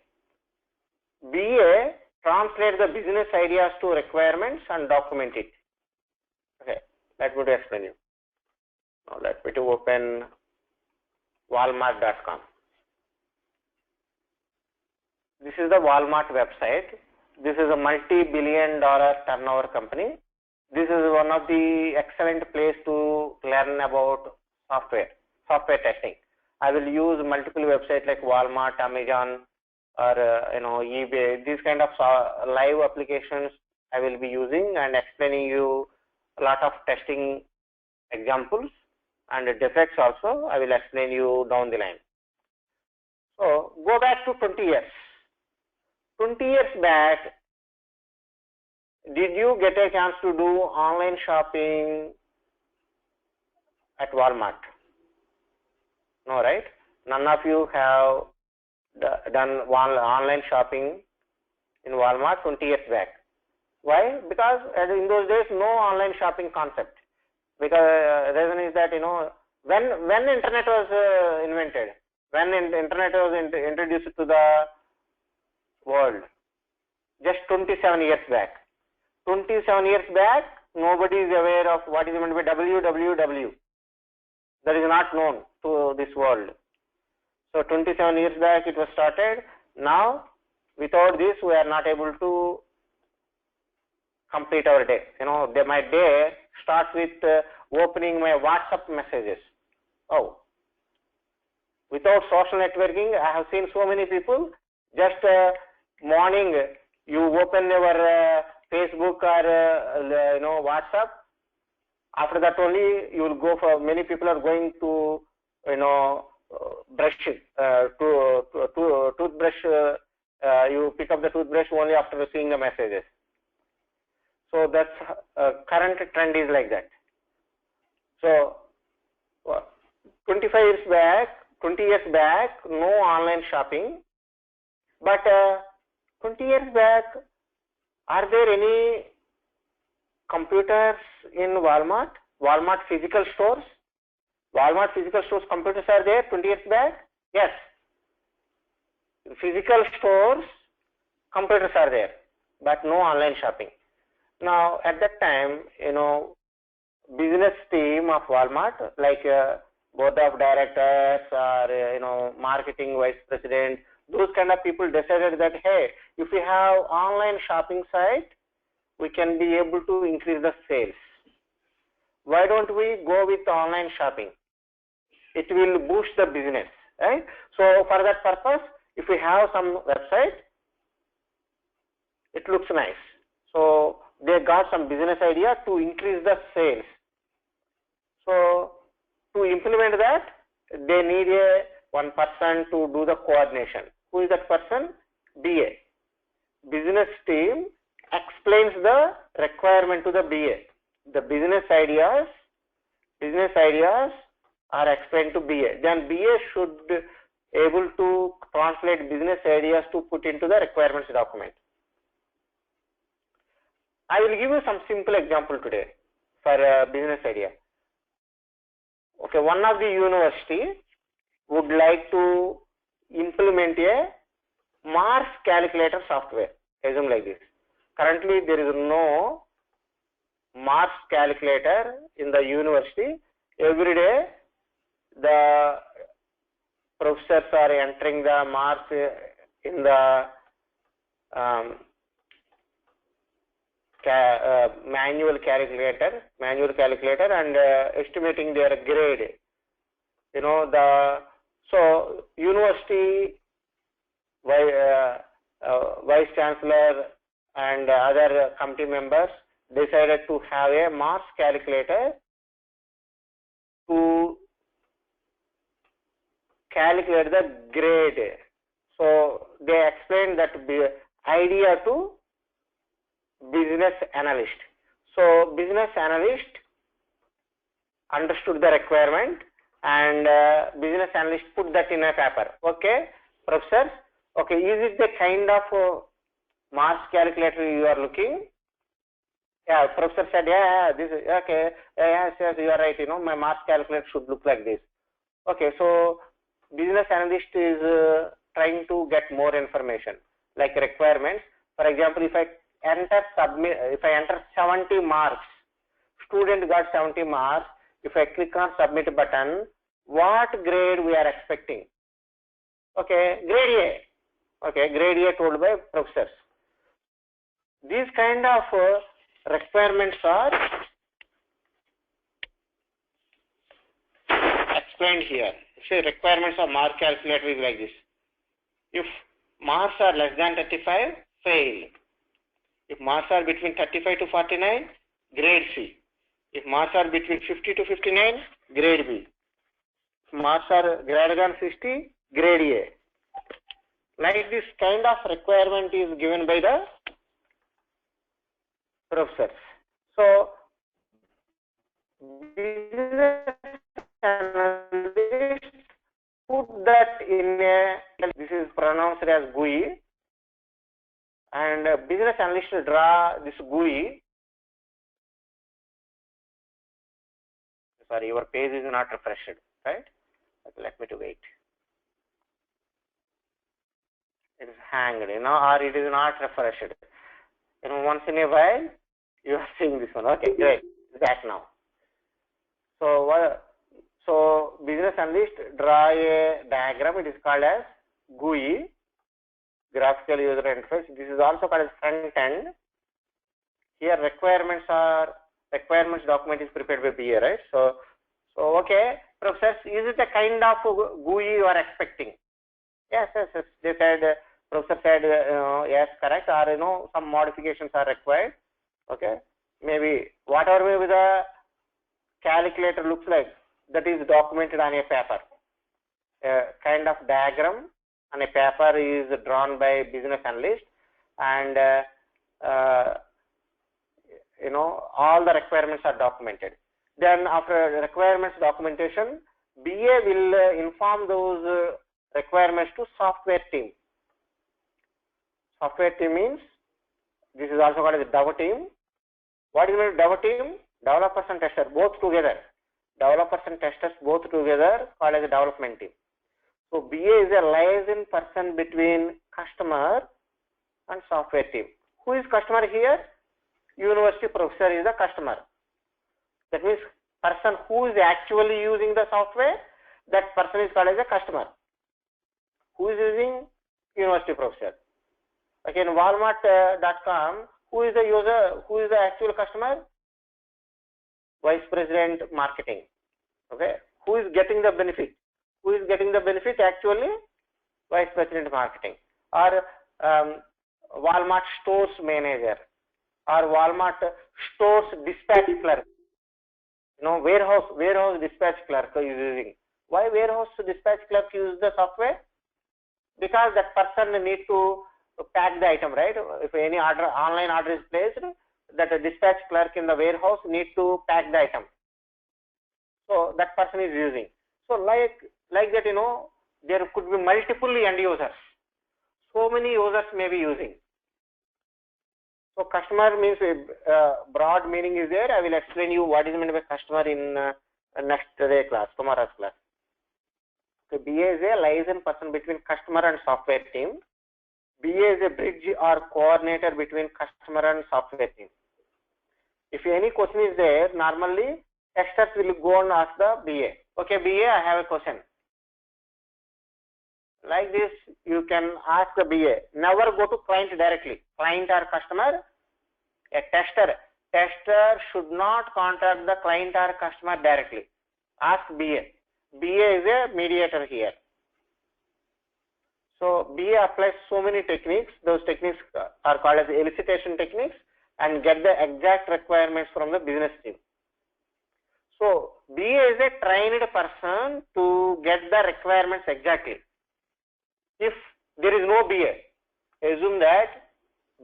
BA translate the business ideas to requirements and document it. Okay, let me explain you. Now let me open Walmart.com. This is the Walmart website. This is a multi-billion-dollar turnover company. This is one of the excellent place to learn about software testing. I will use multiple websites like Walmart, Amazon, or eBay. These kind of live applications I will be using and explaining you a lot of testing examples and defects also. I will explain you down the line. So go back to 20 years. 20 years back, did you get a chance to do online shopping at Walmart? No, right? None of you have done online shopping in Walmart 20 years back. Why? Because in those days, no online shopping concept. Because the reason is that, when internet was invented, when internet was introduced to the world, just 27 years back. 27 years back, nobody is aware of what is meant by www. That is not known to this world. So 27 years back it was started. Now, without this, we are not able to complete our day. My day starts with opening my WhatsApp messages. Oh, without social networking, I have seen so many people. Just morning, you open your Facebook or WhatsApp. After that only you will go for. Many people are going to brush toothbrush. You pick up the toothbrush only after seeing the messages. So that's current trend is like that. So 20 years back, no online shopping. But 20 years back, are there any computers in Walmart? Walmart physical stores? Walmart physical stores computers are there 20 years back? Yes. Physical stores computers are there, but no online shopping. Now at that time, business team of Walmart, like board of directors or marketing vice president, those kind of people decided that, hey, if we have online shopping site, we can be able to increase the sales. Why don't we go with online shopping? It will boost the business, right? So for that purpose, if we have some website, it looks nice. So they got some business idea to increase the sales. So to implement that, they need one person to do the coordination. Who is that person? BA. Business team explains the requirement to the BA. The business ideas are explained to BA. Then BA should able to translate business ideas to put into the requirements document. I will give you some simple example today for a business idea. Okay, one of the university would like to implement a Mars calculator software. Assume like this. Currently, there is no Mars calculator in the university. Every day, the professors are entering the marks in the manual calculator and estimating their grade. You know, so university vice chancellor and other committee members decided to have a marks calculator to calculate the grade. So they explained that idea to business analyst. So business analyst understood the requirement and business analyst put that in a paper. Okay, professor. Okay, is it the kind of marks calculator you are looking? Yeah, professor said, yeah, this is okay. Yes, you are right. You know, my marks calculator should look like this. Okay, so business analyst is trying to get more information, like requirements. For example, if I enter 70 marks, student got 70 marks. If I click on submit button, what grade we are expecting? Okay, grade A. Okay, grade A told by professors. These kind of requirements are explained here. Say requirements of mark calculator is like this. If marks are less than 35, fail. If marks are between 35 to 49, grade C. If marks are between 50 to 59, grade B. If marks are greater than 60, grade A. Like this kind of requirement is given by the professors. So business analyst put that in a, this is pronounced as GUI, and business analyst draw this GUI. Sorry, your page is not refreshed, right? Let me to wait. It is hanged, you know, or it is not refreshed. You know, once in a while you are seeing this one. Okay, great. That now. So business analyst draw a diagram. It is called as GUI, graphical user interface. This is also called as front end. Here requirements document is prepared by BA, right? So okay, professors, is it the kind of GUI you are expecting? Yes. They said, professor said, yes, correct, or you know, some modifications are required. Okay, maybe whatever maybe the calculator looks like, that is documented on a paper. A kind of diagram on a paper is drawn by business analyst, and you know, all the requirements are documented. Then after requirements documentation, BA will inform those requirements to software team. Software team means, this is also called as Dev team. What is the Dev team? Developers and testers both together. Developers and testers both together called as a development team. So BA is a liaison person between customer and software team. Who is customer here? University professor is the customer. That means person who is actually using the software, that person is called as a customer. Who is using? University professor. Again, Walmart.com, who is the user? Who is the actual customer? Vice President Marketing. Okay. Who is getting the benefit? Who is getting the benefit actually? Vice President Marketing. Or Walmart Stores Manager. Or Walmart Stores Dispatch Clerk. You know, warehouse dispatch clerk is using. Why warehouse dispatch clerk use the software? Because that person needs to pack the item, right? If any online order is placed, that a dispatch clerk in the warehouse needs to pack the item. So that person is using. So like that, you know, there could be multiple end users. So many users may be using. So customer means broad meaning is there. I will explain you what is meant by customer in next day class, tomorrow's class. So BA is a liaison person between customer and software team. BA is a bridge or coordinator between customer and software team. If any question is there, normally testers will go and ask the BA. Okay, BA, I have a question. like this, you can ask the BA. Never go to client directly. Client or customer, a tester. Tester should not contact the client or customer directly. Ask BA. BA is a mediator here. So BA applies so many techniques. Those techniques are called as elicitation techniques and get the exact requirements from the business team. So BA is a trained person to get the requirements exactly. If there is no BA, assume that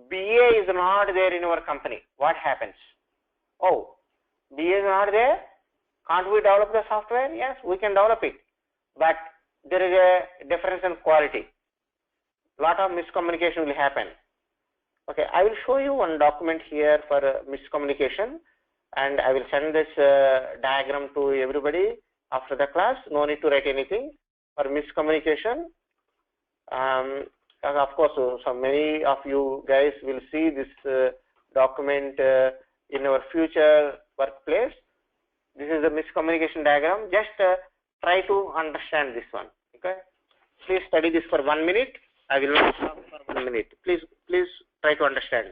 BA is not there in our company. What happens? Oh, BA is not there. Can't we develop the software? Yes, we can develop it. But there is a difference in quality. Lot of miscommunication will happen. Okay, I will show you one document here for miscommunication, and I will send this diagram to everybody after the class. No need to write anything for miscommunication. Of course, so many of you guys will see this document in our future workplace. This is the miscommunication diagram. Just try to understand this one. Okay, please study this for 1 minute. I will not stop for 1 minute. Please try to understand.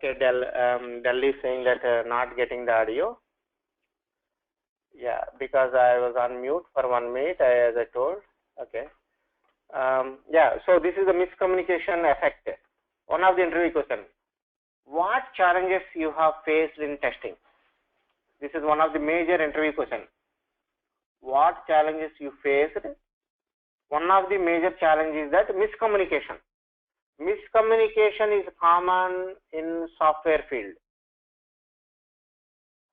Okay, Dell is saying that not getting the audio. Yeah, because I was on mute for 1 minute, as I told. Okay. Yeah, so this is the miscommunication effect. One of the interview question. What challenges you have faced in testing? This is one of the major interview question. What challenges you faced? One of the major challenges is that miscommunication. Miscommunication is common in software field.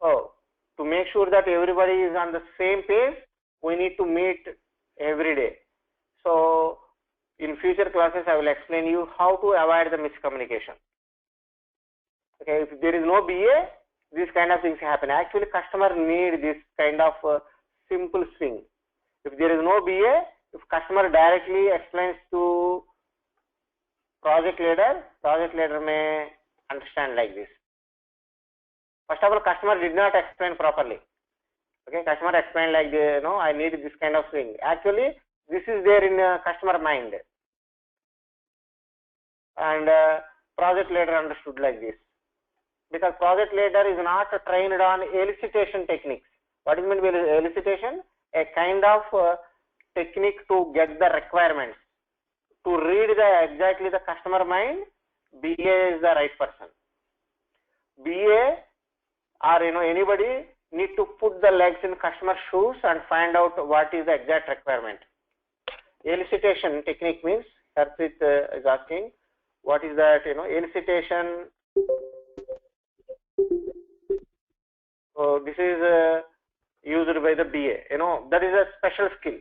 So to make sure that everybody is on the same page, we need to meet every day. So in future classes, I will explain you how to avoid the miscommunication. Okay, if there is no BA, these kind of things happen. Actually, customer need this kind of simple swing. If there is no BA, if customer directly explains to project leader may understand like this. First of all, customer did not explain properly. Okay, customer explained like, I need this kind of swing. Actually, this is there in customer mind. And project leader understood like this. Because project leader is not trained on elicitation techniques. What is meant by elicitation? A kind of technique to get the requirements. To read exactly the customer mind, BA is the right person. BA or anybody need to put the legs in customer shoes and find out what is the exact requirement. Elicitation technique means, Harpreet is asking, what is that? Elicitation. So this is used by the BA. That is a special skill.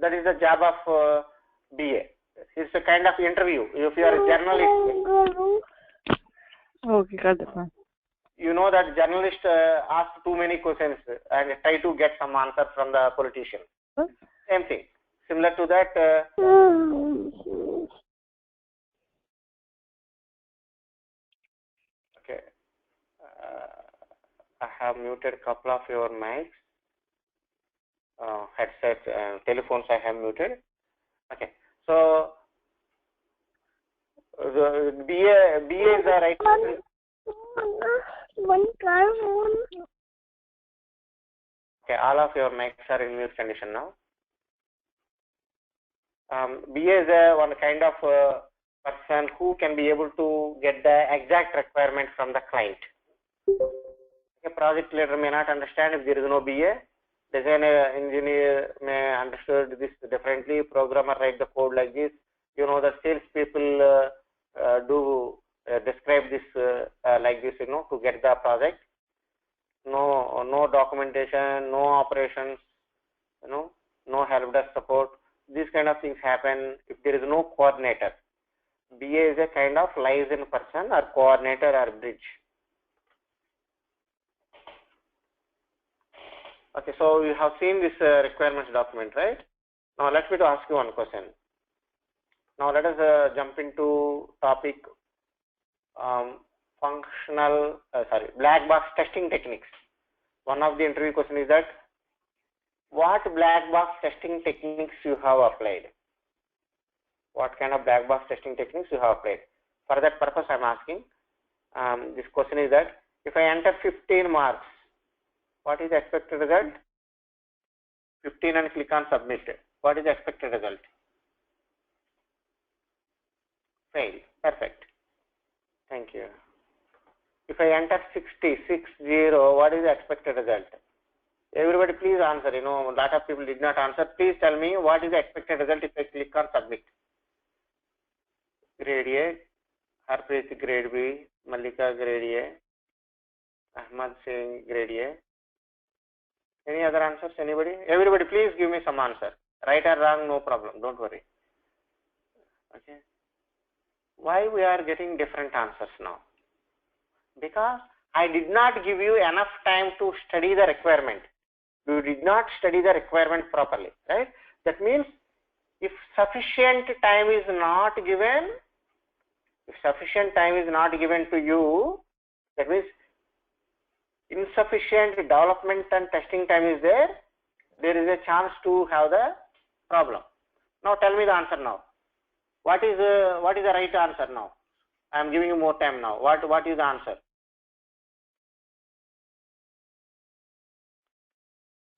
That is the job of BA. It's a kind of interview. If you are a journalist. Okay, got it. You know that journalists ask too many questions and try to get some answer from the politician. Huh? Same thing. Similar to that. Okay. I have muted a couple of your mics, headsets, telephones I have muted. Okay. So the BA is the right person. Okay, all of your mics are in mute condition now. BA is one kind of person who can be able to get the exact requirement from the client. A project leader may not understand if there is no BA. Design engineer may understand this differently. Programmer write the code like this. The sales people do describe this like this, to get the project. No documentation, no operations, no help desk support. These kind of things happen if there is no coordinator. BA is a kind of liaison person or coordinator or bridge. Okay, so you have seen this requirements document, right? Now let me to ask you one question. Now let us jump into topic black box testing techniques. One of the interview question is that what black box testing techniques you have applied? What kind of black box testing techniques you have applied? For that purpose, I am asking. This question is that if I enter 15 marks, what is the expected result? 15 and click on submit. What is the expected result? Fail. Perfect. Thank you. If I enter 60, what is the expected result? Everybody please answer. A lot of people did not answer. Please tell me what is the expected result if I click on submit. Grade A, Harpreet grade B, Malika grade A, Ahmad saying grade A. Any other answers? Anybody? Everybody please give me some answer. Right or wrong, no problem. Don't worry. Okay. Why we are getting different answers now? Because I did not give you enough time to study the requirement. You did not study the requirement properly, right? That means if sufficient time is not given, to you, that means insufficient development and testing time is there is a chance to have the problem. Now tell me the answer now. What is the right answer now? I am giving you more time now. What is the answer?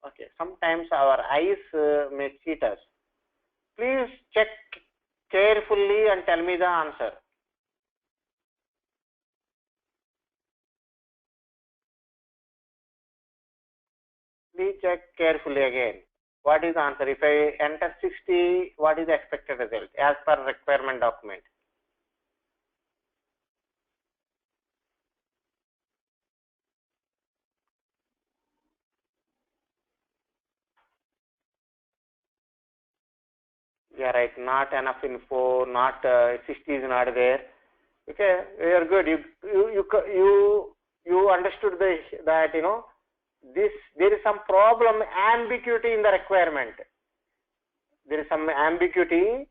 Okay, sometimes our eyes may cheat us. Please check carefully and tell me the answer. Please check carefully again. What is the answer? If I enter 60, what is the expected result as per requirement document? Yeah, right. Not enough info. Not 60 is not there. Okay, you are good. You understood that there is some problem, ambiguity in the requirement. There is some ambiguity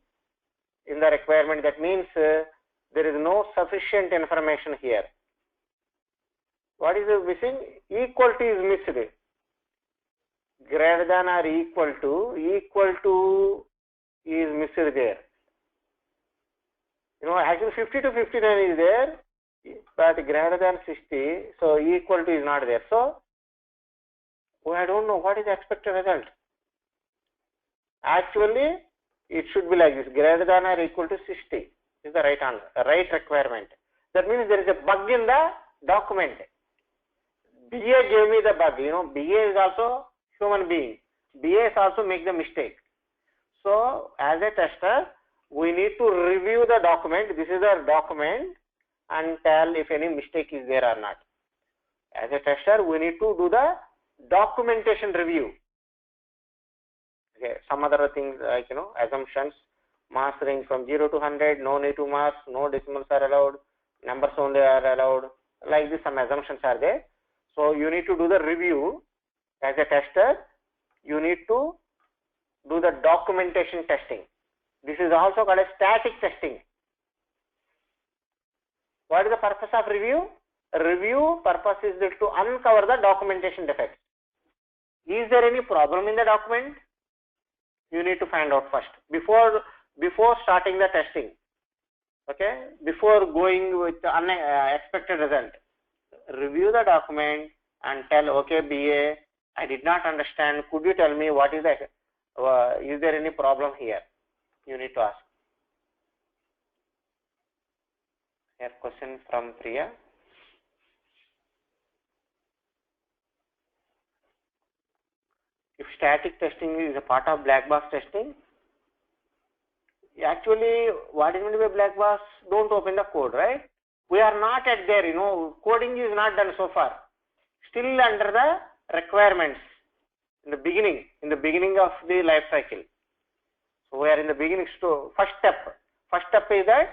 in the requirement. That means there is no sufficient information here. What is missing? Equal to is missed. Greater than or equal to is missed there. Actually 50 to 59 is there, but greater than 60, so equal to is not there. So I don't know what is the expected result. Actually, it should be like this: greater than or equal to 60 is the right answer, right requirement. That means there is a bug in the document. BA gave me the bug. BA is also human being. BAs also make the mistake. So as a tester, we need to review the document. This is the document and tell if any mistake is there or not. As a tester, we need to do the documentation review. Okay, some other things like assumptions, marks range from 0 to 100, no negative marks, no decimals are allowed, numbers only are allowed. Like this, some assumptions are there. So you need to do the review. As a tester, you need to do the documentation testing. This is also called as static testing. What is the purpose of review? Review purpose is to uncover the documentation defects. Is there any problem in the document? You need to find out first before starting the testing. Okay, before going with the unexpected result. Review the document and tell, okay, BA, I did not understand. Could you tell me what is the is there any problem here? You need to ask. Here question from Priya. If static testing is a part of black box testing, actually what is meant by black box? Don't open the code, right? We are not at there, coding is not done so far. Still under the requirements in the beginning of the life cycle. So we are in the beginning. So first step is that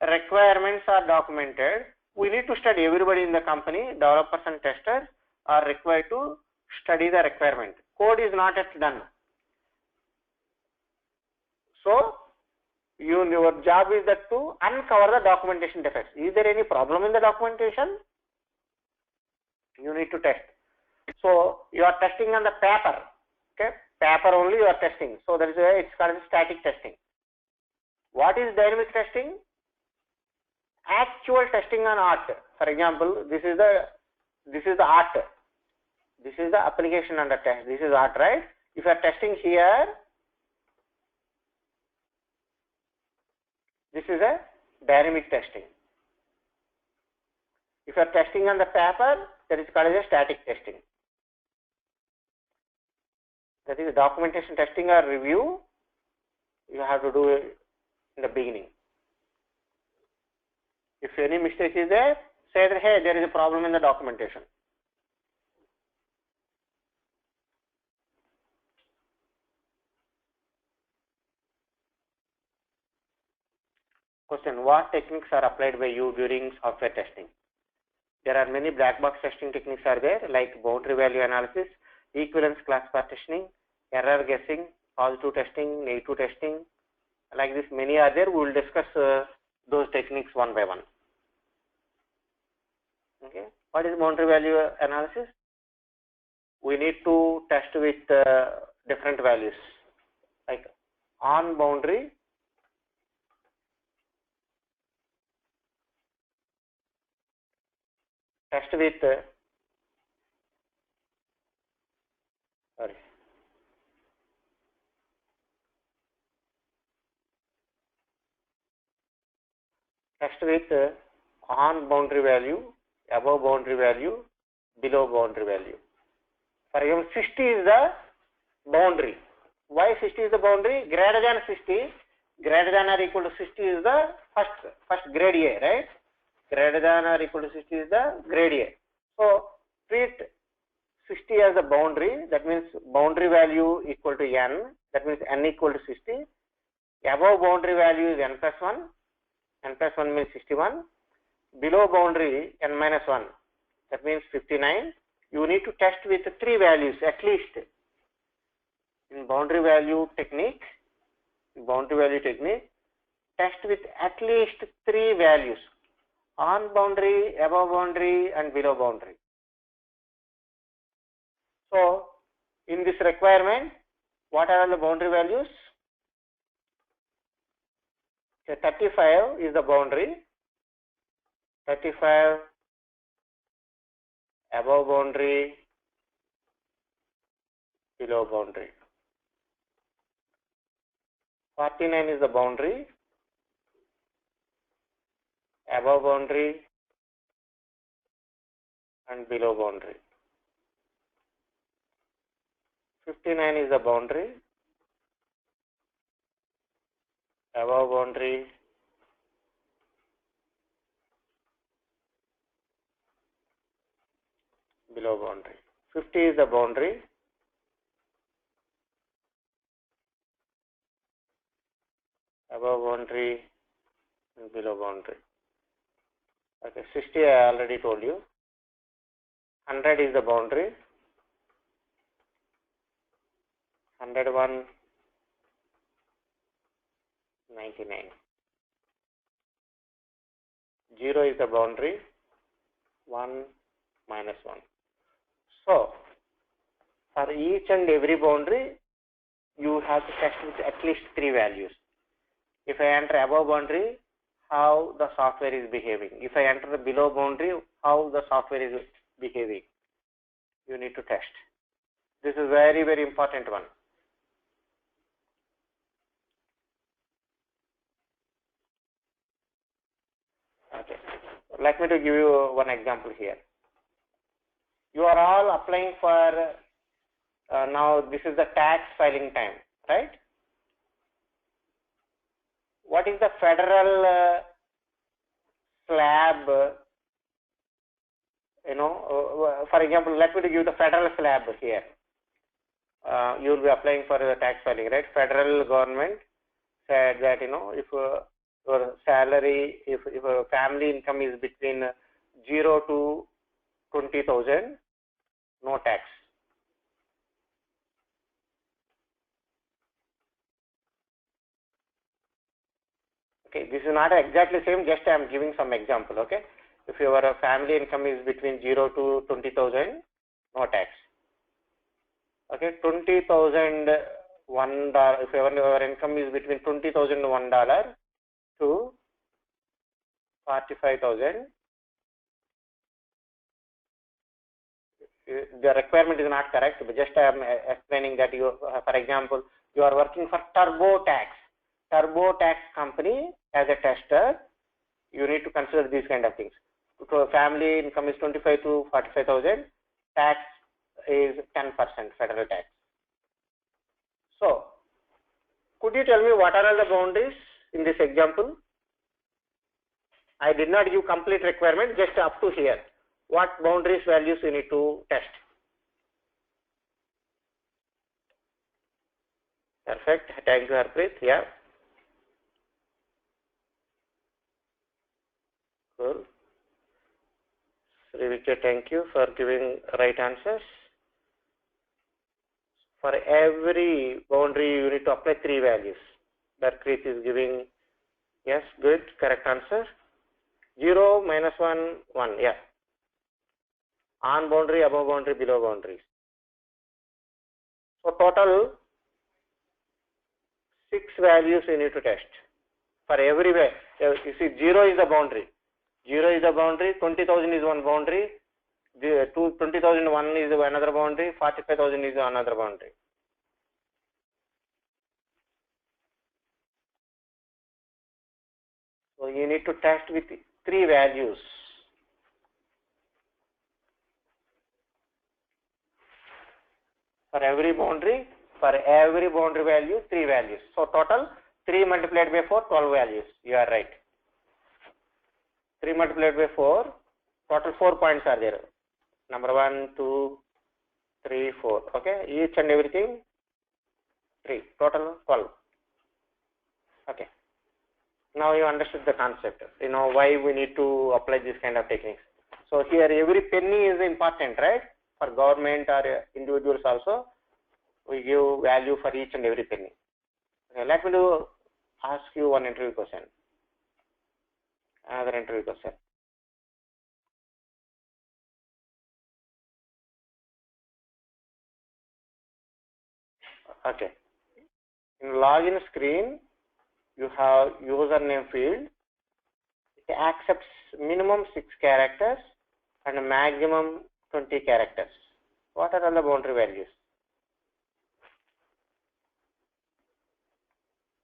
requirements are documented. We need to study, everybody in the company, developers and testers are required to study the requirement. Code is not yet done. So your job is that to uncover the documentation defects. Is there any problem in the documentation? You need to test. So you are testing on the paper. Okay, paper only you are testing. So that is why it's called static testing. What is dynamic testing? Actual testing on art. For example, this is the art. This is the application under test. This is art, right? If you are testing here, this is a dynamic testing. If you are testing on the paper, that is called as a static testing. That is documentation testing or review. You have to do it in the beginning. If any mistake is there, say that, hey, there is a problem in the documentation. Question: what techniques are applied by you during software testing? There are many black box testing techniques are there, like boundary value analysis, equivalence class partitioning, error guessing, positive testing, negative testing. Like this, many are there. We will discuss those techniques one by one. Okay. What is boundary value analysis? We need to test with different values, like on boundary, test with on boundary value, above boundary value, below boundary value. For example, 60 is the boundary. Why 60 is the boundary? Greater than 60, greater than or equal to 60 is the first grade A, right? Greater than or equal to 60 is the grade A. So treat 60 as a boundary. That means boundary value equal to n. That means n equal to 60. Above boundary value is n plus 1. N plus 1 means 61. Below boundary n minus 1. That means 59. You need to test with 3 values at least. In boundary value technique, test with at least 3 values: on boundary, above boundary, and below boundary. So in this requirement, what are the boundary values? 35 is the boundary. 35 above boundary, below boundary. 49 is the boundary, above boundary, and below boundary. 59 is the boundary, above boundary, below boundary. 50 is the boundary, above boundary, and below boundary. Okay, 60 I already told you. 100 is the boundary, 101, 99. 0 is the boundary, 1, minus 1. So for each and every boundary, you have to test with at least 3 values. If I enter above boundary, how the software is behaving. If I enter the below boundary, how the software is behaving. You need to test. This is very, very important one. Okay. let me to give you one example here. You are all applying for, now this is the tax filing time, right? What is the federal slab, for example, let me to give the federal slab here. You will be applying for the tax filing, right? Federal government said that, if your salary, if a family income is between 0 to 20,000, no tax. Okay, this is not exactly same, just I am giving some example, okay? If your family income is between 0 to 20,000, no tax. Okay, $20,001, if your income is between $20,001 to 45,000, the requirement is not correct, but just I am explaining that you, for example, you are working for TurboTax company as a tester, you need to consider these kind of things. So family income is 25 to 45,000, tax is 10% federal tax. So, could you tell me what are all the boundaries in this example? I did not give complete requirement, just up to here. What boundaries values you need to test? Perfect. Thank you, Harpreet. Yeah. Cool. Srivijay, thank you for giving right answers. For every boundary, you need to apply 3 values. Harpreet is giving, yes, good, correct answer. 0, -1, 1, yeah. On boundary, above boundary, below boundaries. So total 6 values you need to test. For every way, you see 0 is the boundary. 0 is the boundary, 20,000 is one boundary, 20,001 is another boundary, 45,000 is another boundary. So you need to test with 3 values. For every boundary value, 3 values. So total 3 multiplied by 4, 12 values. You are right. 3 multiplied by 4, total 4 points are there. Number 1, 2, 3, 4. Okay, each and everything 3. Total 12. Okay. Now you understood the concept. You know why we need to apply this kind of techniques. So here every penny is important, right? For government or individuals also, we give value for each and every penny. Okay, let me ask you one interview question. Another interview question. Okay. In login screen, you have username field. It accepts minimum 6 characters and maximum 20 characters. What are all the boundary values?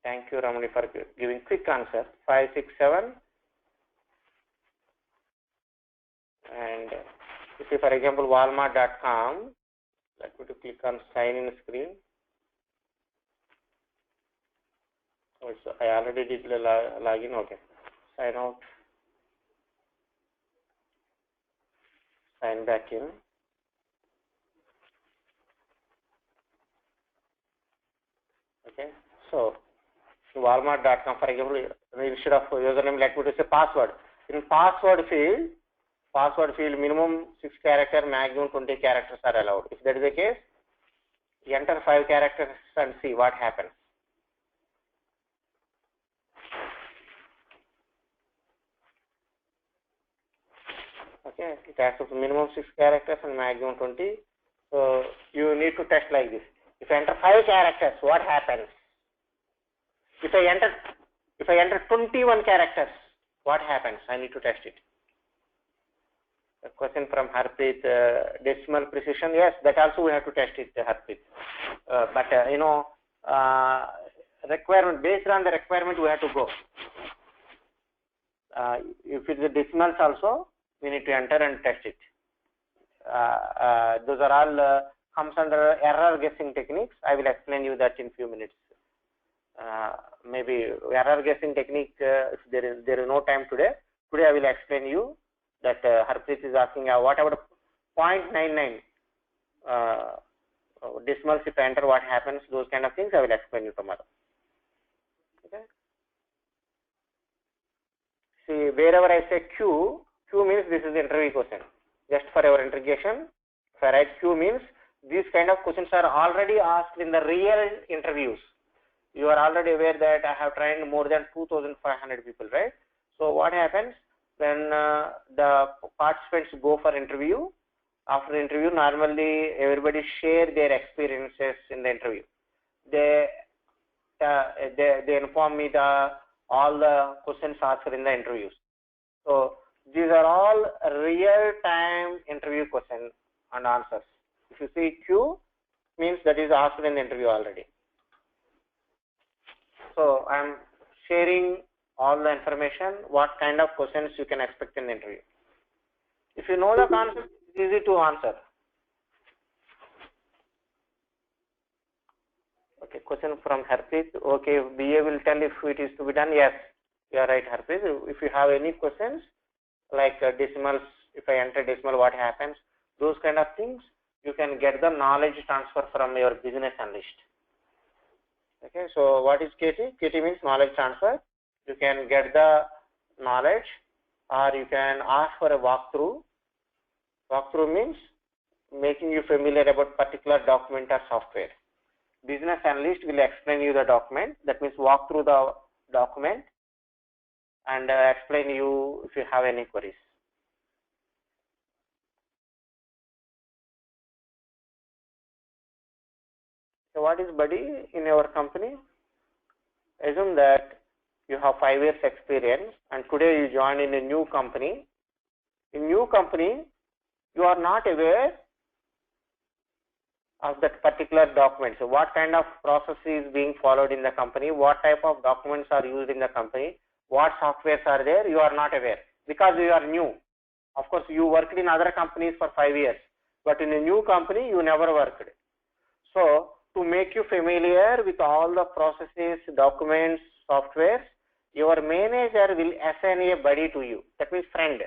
Thank you, Ramani, for giving quick answer. 5, 6, 7. And if you, for example, Walmart.com, let me to click on sign in screen. So I already did the login. Okay. Sign out. Sign back in. Okay. So Walmart.com, for example, instead of username, let me to say password. In password field, minimum 6 characters, maximum 20 characters are allowed. If that is the case, enter 5 characters and see what happens. Okay, it has to minimum 6 characters and maximum 20. So you need to test like this. If I enter 5 characters, what happens? If I enter 21 characters, what happens? I need to test it. A question from Harpreet, decimal precision. Yes, that also we have to test it, Harpreet. But requirement, based on the requirement, we have to go. If it's a decimals also, we need to enter and test it. Those are all comes under error guessing techniques. I will explain you that in few minutes. Maybe error guessing technique, if there is no time today. Today I will explain you that Harpreet is asking what about 0.99 decimals if I enter, what happens, those kind of things I will explain you tomorrow. Okay. See, wherever I say Q means this is the interview question. Just for your integration, if I write Q means these kind of questions are already asked in the real interviews. You are already aware that I have trained more than 2,500 people, right? So what happens when the participants go for interview? After the interview, normally everybody share their experiences in the interview. They inform me all the questions asked in the interviews. So these are all real-time interview questions and answers. If you see Q, means that is asked in the interview already. So I am sharing all the information, what kind of questions you can expect in the interview. If you know the concept, it's easy to answer. Okay, question from Harpreet. Okay, BA will tell if it is to be done. Yes, you are right, Harpreet. If you have any questions like decimals, if I enter decimal, what happens? Those kind of things, you can get the knowledge transfer from your business analyst. Okay, so what is KT? KT means knowledge transfer. You can get the knowledge, or you can ask for a walkthrough. Walkthrough means making you familiar about particular document or software. Business analyst will explain you the document. That means walk through the document and explain you if you have any queries. So what is buddy in your company? Assume that you have 5 years experience and today you join in a new company. In new company, you are not aware of that particular document. So what kind of process is being followed in the company, what type of documents are used in the company, what softwares are there, you are not aware because you are new. Of course, you worked in other companies for 5 years, but in a new company, you never worked. So to make you familiar with all the processes, documents, softwares, your manager will assign a buddy to you. That means friend.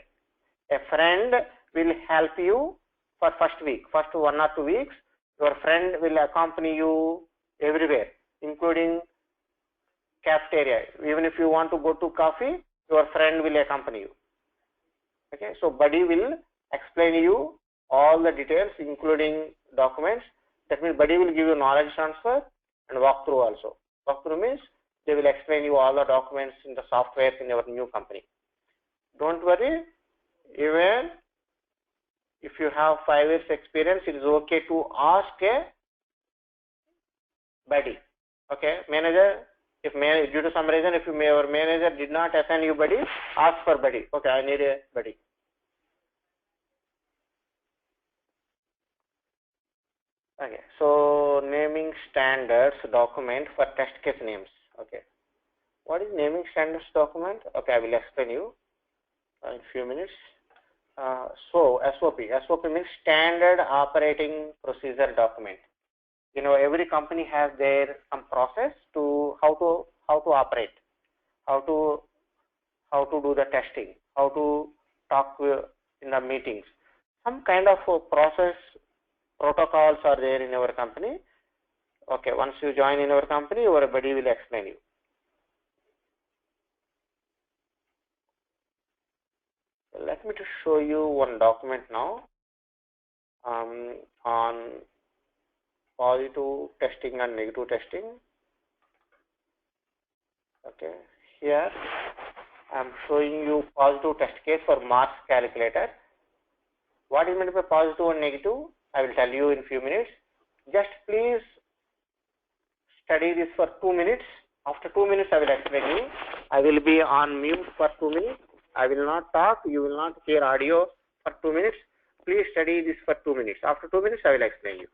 A friend will help you for first 1 or 2 weeks. Your friend will accompany you everywhere, including cafeteria. Even if you want to go to coffee, your friend will accompany you. Okay, so buddy will explain you all the details, including documents. That means buddy will give you knowledge transfer and walkthrough also. Walkthrough means they will explain you all the documents in the software in your new company. Don't worry, even if you have 5 years experience, it is okay to ask a buddy. Okay, manager, if due to some reason, if your manager did not assign you buddy, ask for buddy. Okay, I need a buddy. Okay, so naming standards document for test case names. Okay, what is naming standards document? Okay, I will explain you in a few minutes. So SOP means standard operating procedure document. You know, every company has their some process to how to operate, how to do the testing, how to talk in the meetings. Some kind of process protocols are there in our company. Okay, once you join in our company, your buddy will explain you. Let me just show you one document now on positive testing and negative testing. Okay, here I am showing you positive test case for marks calculator. What is meant by positive and negative? I will tell you in few minutes. Just please study this for 2 minutes. After 2 minutes, I will explain you. I will be on mute for 2 minutes. I will not talk. You will not hear audio for 2 minutes. Please study this for 2 minutes. After 2 minutes, I will explain you.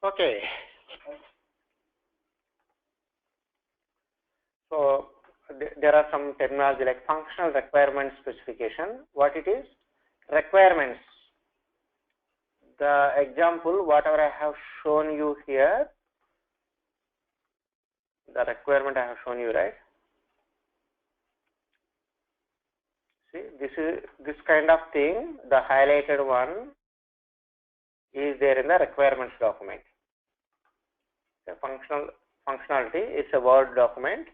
Okay. So there are some terminology like functional requirement specification. What it is? Requirements. The example, whatever I have shown you here, the requirement I have shown you, right? See, this kind of thing, the highlighted one is there in the requirements document. The functionality is a Word document,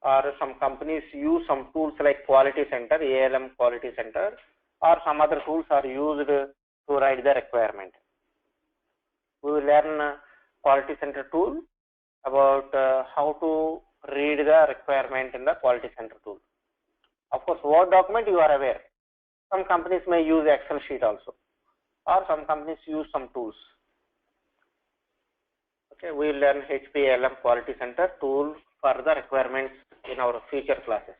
or some companies use some tools like Quality Center, ALM Quality Center, or some other tools are used to write the requirement. We will learn Quality Center tool about how to read the requirement in the Quality Center tool. Of course, Word document you are aware. Some companies may use Excel sheet also, or some companies use some tools. Okay, we will learn HPLM Quality Center tool for the requirements in our future classes.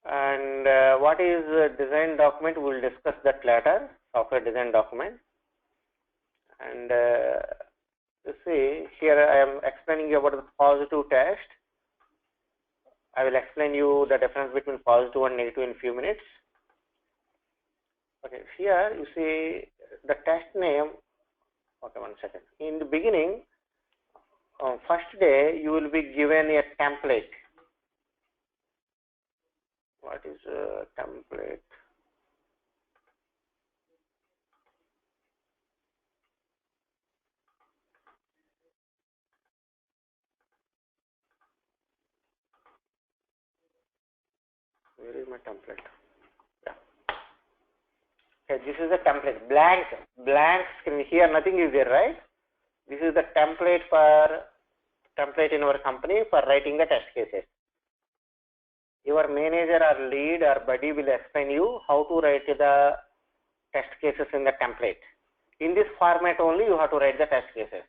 And what is design document? We will discuss that later. Software design document. And you see here I am explaining you about the positive test. I will explain you the difference between positive and negative in a few minutes. Okay, here you see the test name. Okay, one second. In the beginning, first day you will be given a template. What is a template? Where is my template? Yeah. Okay, this is the template. Blank screen. Here nothing is there, right? This is the template in our company for writing the test cases. Your manager or lead or buddy will explain you how to write the test cases in the template. In this format only you have to write the test cases.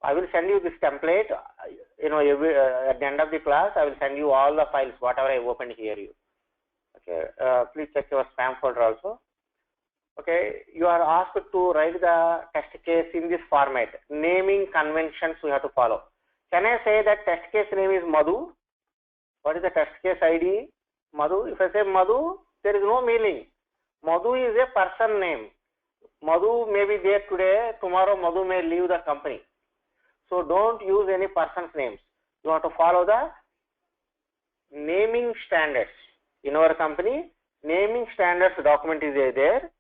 I will send you this template, at the end of the class I will send you all the files, whatever I opened here. Okay, please check your spam folder also. Okay, you are asked to write the test case in this format. Naming conventions we have to follow. Can I say that test case name is Madhu? What is the test case ID? Madhu. If I say Madhu, there is no meaning. Madhu is a person name. Madhu may be there today, tomorrow Madhu may leave the company. So don't use any person's names. You have to follow the naming standards. In our company, naming standards document is there.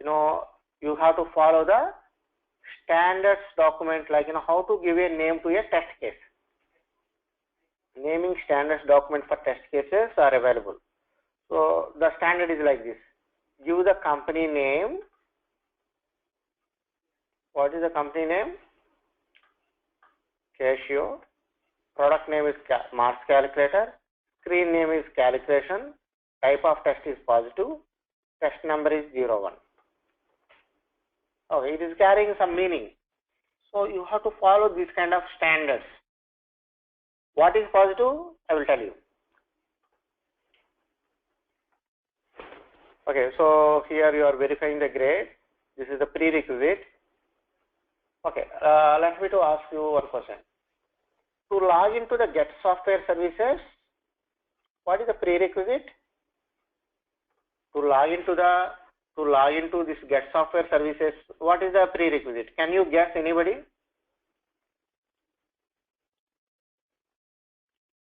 You have to follow the standards document, like how to give a name to a test case. Naming standards document for test cases are available. So the standard is like this. Give the company name. What is the company name? Casio. Product name is Mars calculator. Screen name is calculation. Type of test is positive. Test number is 01. Okay, it is carrying some meaning. So you have to follow these kind of standards. What is positive? I will tell you. Okay, so here you are verifying the grade. This is the prerequisite. Okay, let me to ask you one question. To log into the Get Software Services, what is the prerequisite? To log into this Get Software Services, what is the prerequisite? Can you guess, anybody?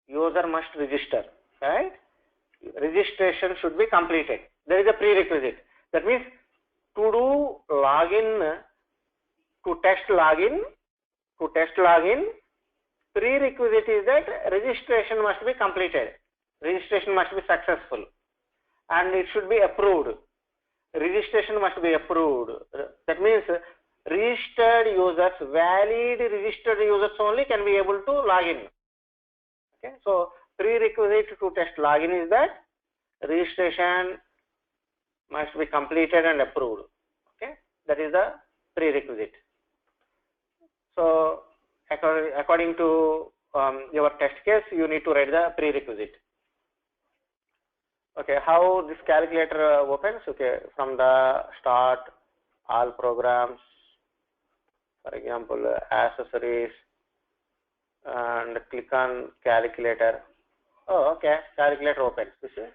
User must register, right? Registration should be completed. There is a prerequisite. That means to do login, to test login, prerequisite is that registration must be completed. Registration must be successful. And it should be approved. Registration must be approved. That means registered users, valid registered users only can be able to log in. Okay, so prerequisite to test login is that registration must be completed and approved. Okay, that is the prerequisite. So according to your test case, you need to write the prerequisite. Okay, how this calculator opens? Okay, from the start all programs, for example, accessories, and click on calculator. Oh, okay, calculator opens. You see,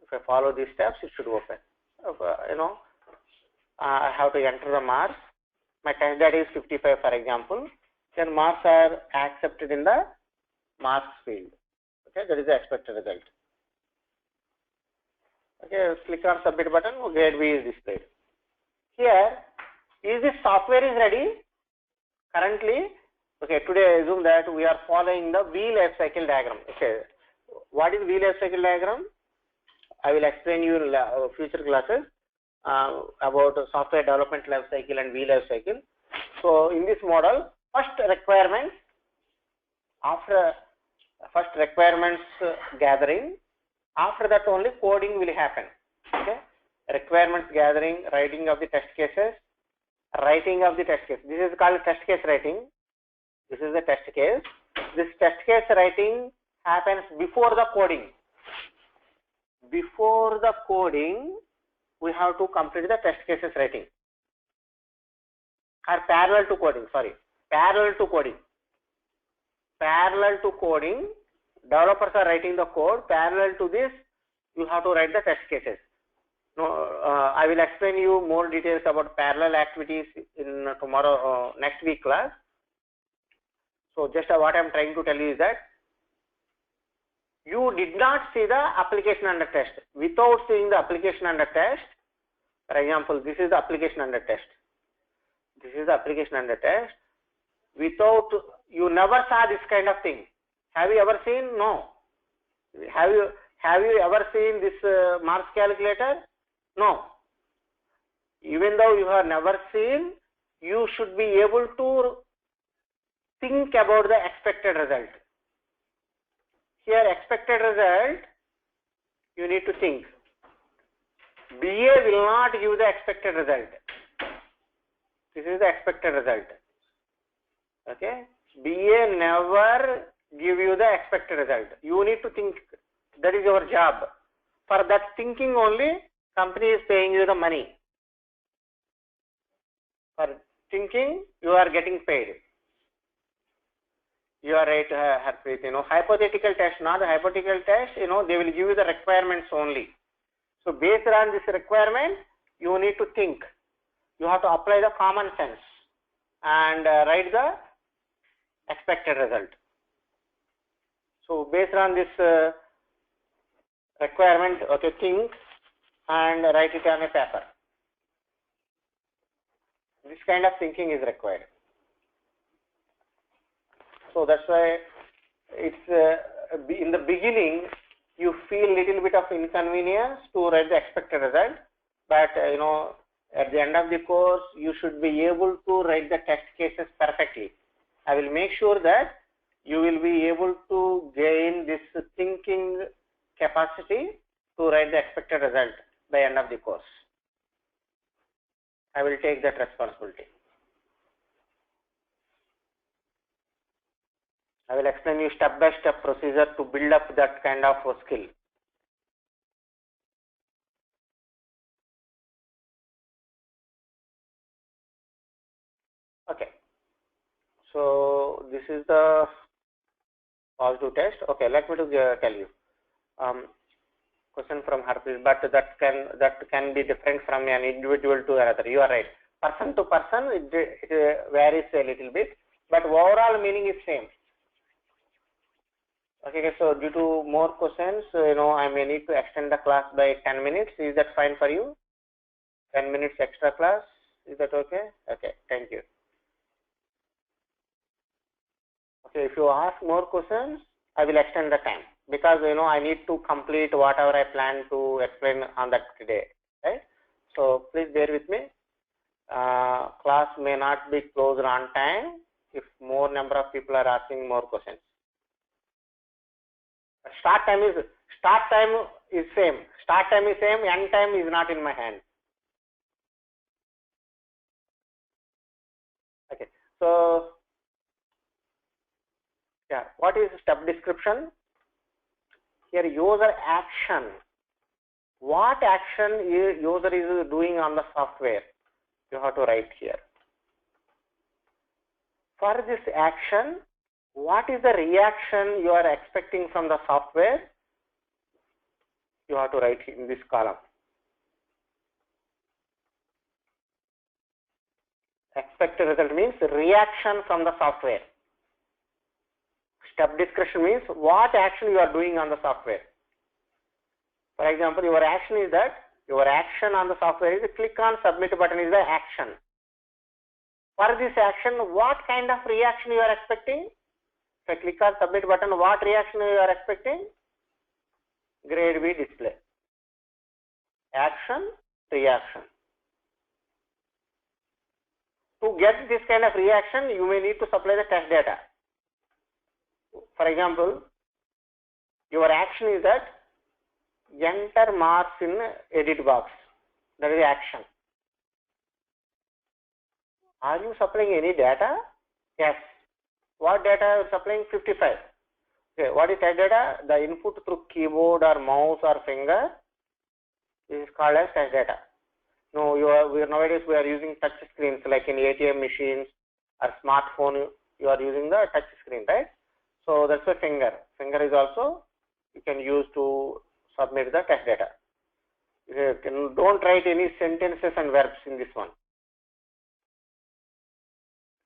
if I follow these steps, it should open. I have to enter the marks. My test data is 55, for example. Then marks are accepted in the marks field. Okay, that is the expected result. Okay, click on submit button. Grade B is displayed. Here, is this software is ready? Currently, okay, today I assume that we are following the V life cycle diagram. Okay, what is V life cycle diagram? I will explain you in future classes about software development life cycle and V life cycle. So in this model, first requirements, after first requirements gathering, after that only coding will happen. Okay, requirements gathering, writing of the test cases, writing of the test case. This is called test case writing. This is the test case. This test case writing happens before the coding. Before the coding, we have to complete the test cases writing. Or parallel to coding, sorry. Parallel to coding. Parallel to coding, developers are writing the code. Parallel to this, you have to write the test cases. No, I will explain you more details about parallel activities in tomorrow, next week class. So just what I am trying to tell you is that you did not see the application under test. Without seeing the application under test, for example, this is the application under test. This is the application under test. Without, you never saw this kind of thing. Have you ever seen? No. Have you ever seen this marks calculator? No. Even though you have never seen, you should be able to think about the expected result. Here, expected result, you need to think. BA will not give the expected result. This is the expected result. Okay, BA never give you the expected result. You need to think. That is your job. For that thinking only, company is paying you the money. For thinking, you are getting paid. You are right, Harpreet. Hypothetical test, not the hypothetical test. They will give you the requirements only. So based on this requirement, you need to think. You have to apply the common sense and write the expected result. So based on this requirement, okay, think and write it on a paper. This kind of thinking is required. So that's why it's in the beginning you feel little bit of inconvenience to write the expected result, but at the end of the course you should be able to write the test cases perfectly. I will make sure that you will be able to gain this thinking capacity to write the expected result by end of the course. I will take that responsibility. I will explain you step-by-step procedure to build up that kind of skill. Okay. So this is the positive test. Okay, let me to tell you. Question from Harpreet, but that can be different from an individual to another. You are right. Person to person, it varies a little bit, but overall meaning is same. Okay, so due to more questions, I may need to extend the class by 10 minutes. Is that fine for you? 10 minutes extra class. Is that okay? Okay, thank you. Okay, if you ask more questions, I will extend the time because I need to complete whatever I plan to explain on that today, right? So please bear with me. Class may not be closed on time if more number of people are asking more questions. Start time is same. Start time is same. End time is not in my hand. Okay. So yeah, what is step description? Here user action. What action user is doing on the software? You have to write here. For this action, what is the reaction you are expecting from the software? You have to write in this column. Expected result means reaction from the software. Step description means what action you are doing on the software. For example, your action is that your action on the software is click on submit button is the action. For this action, what kind of reaction you are expecting? If I click on submit button, what reaction you are expecting? Grade B display. Action, reaction. To get this kind of reaction, you may need to supply the test data. For example, your action is that enter marks in edit box. That is the action. Are you supplying any data? Yes. What data are you supplying? 55. Okay. What is test data? The input through keyboard or mouse or finger is called as test data. No, nowadays we are using touch screens like in ATM machines or smartphone. You are using the touch screen, right? So that's a finger. Finger is also you can use to submit the test data. Don't write any sentences and verbs in this one.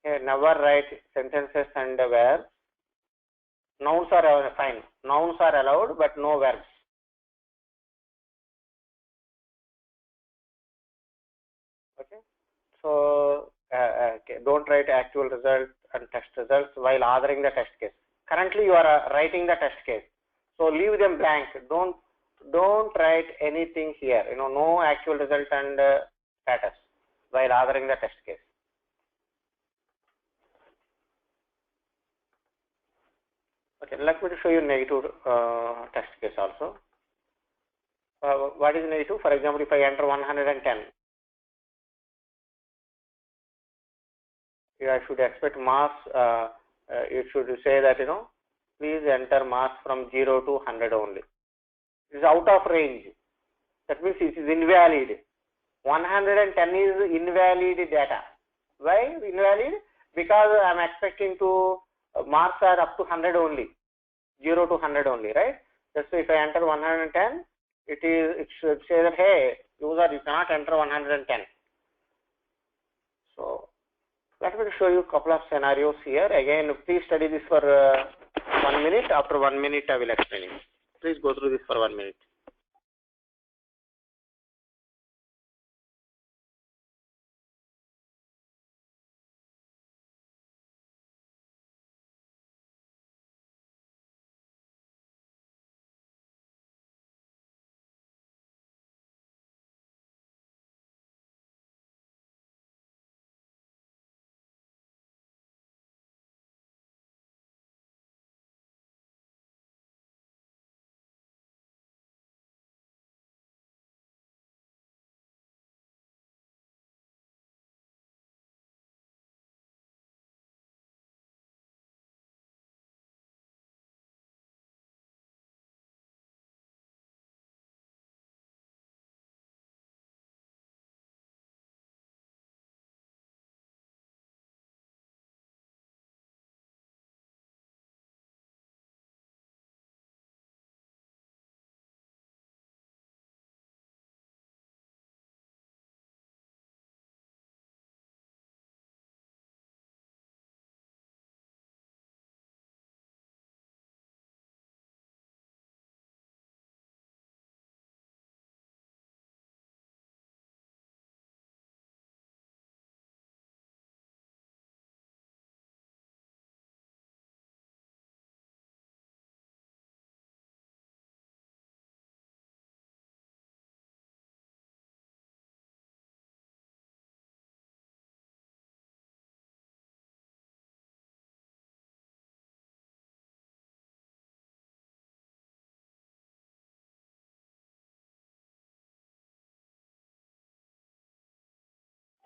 Okay, never write sentences and verbs. Nouns are fine. Nouns are allowed, but no verbs. Okay. So okay. Don't write actual result and test results while authoring the test case. Currently, you are writing the test case. So leave them blank. Don't write anything here. No actual result and status while authoring the test case. Okay, let me show you negative test case also. What is negative? For example, if I enter 110, I should expect mass. It should say that please enter mass from 0 to 100 only. It is out of range. That means it is invalid. 110 is invalid data. Why invalid? Because I am expecting to marks are up to 100 only, 0 to 100 only, right? That's why if I enter 110, it should say that hey user, you cannot enter 110. So let me show you a couple of scenarios here. Again, please study this for 1 minute. After 1 minute, I will explain it. Please go through this for 1 minute.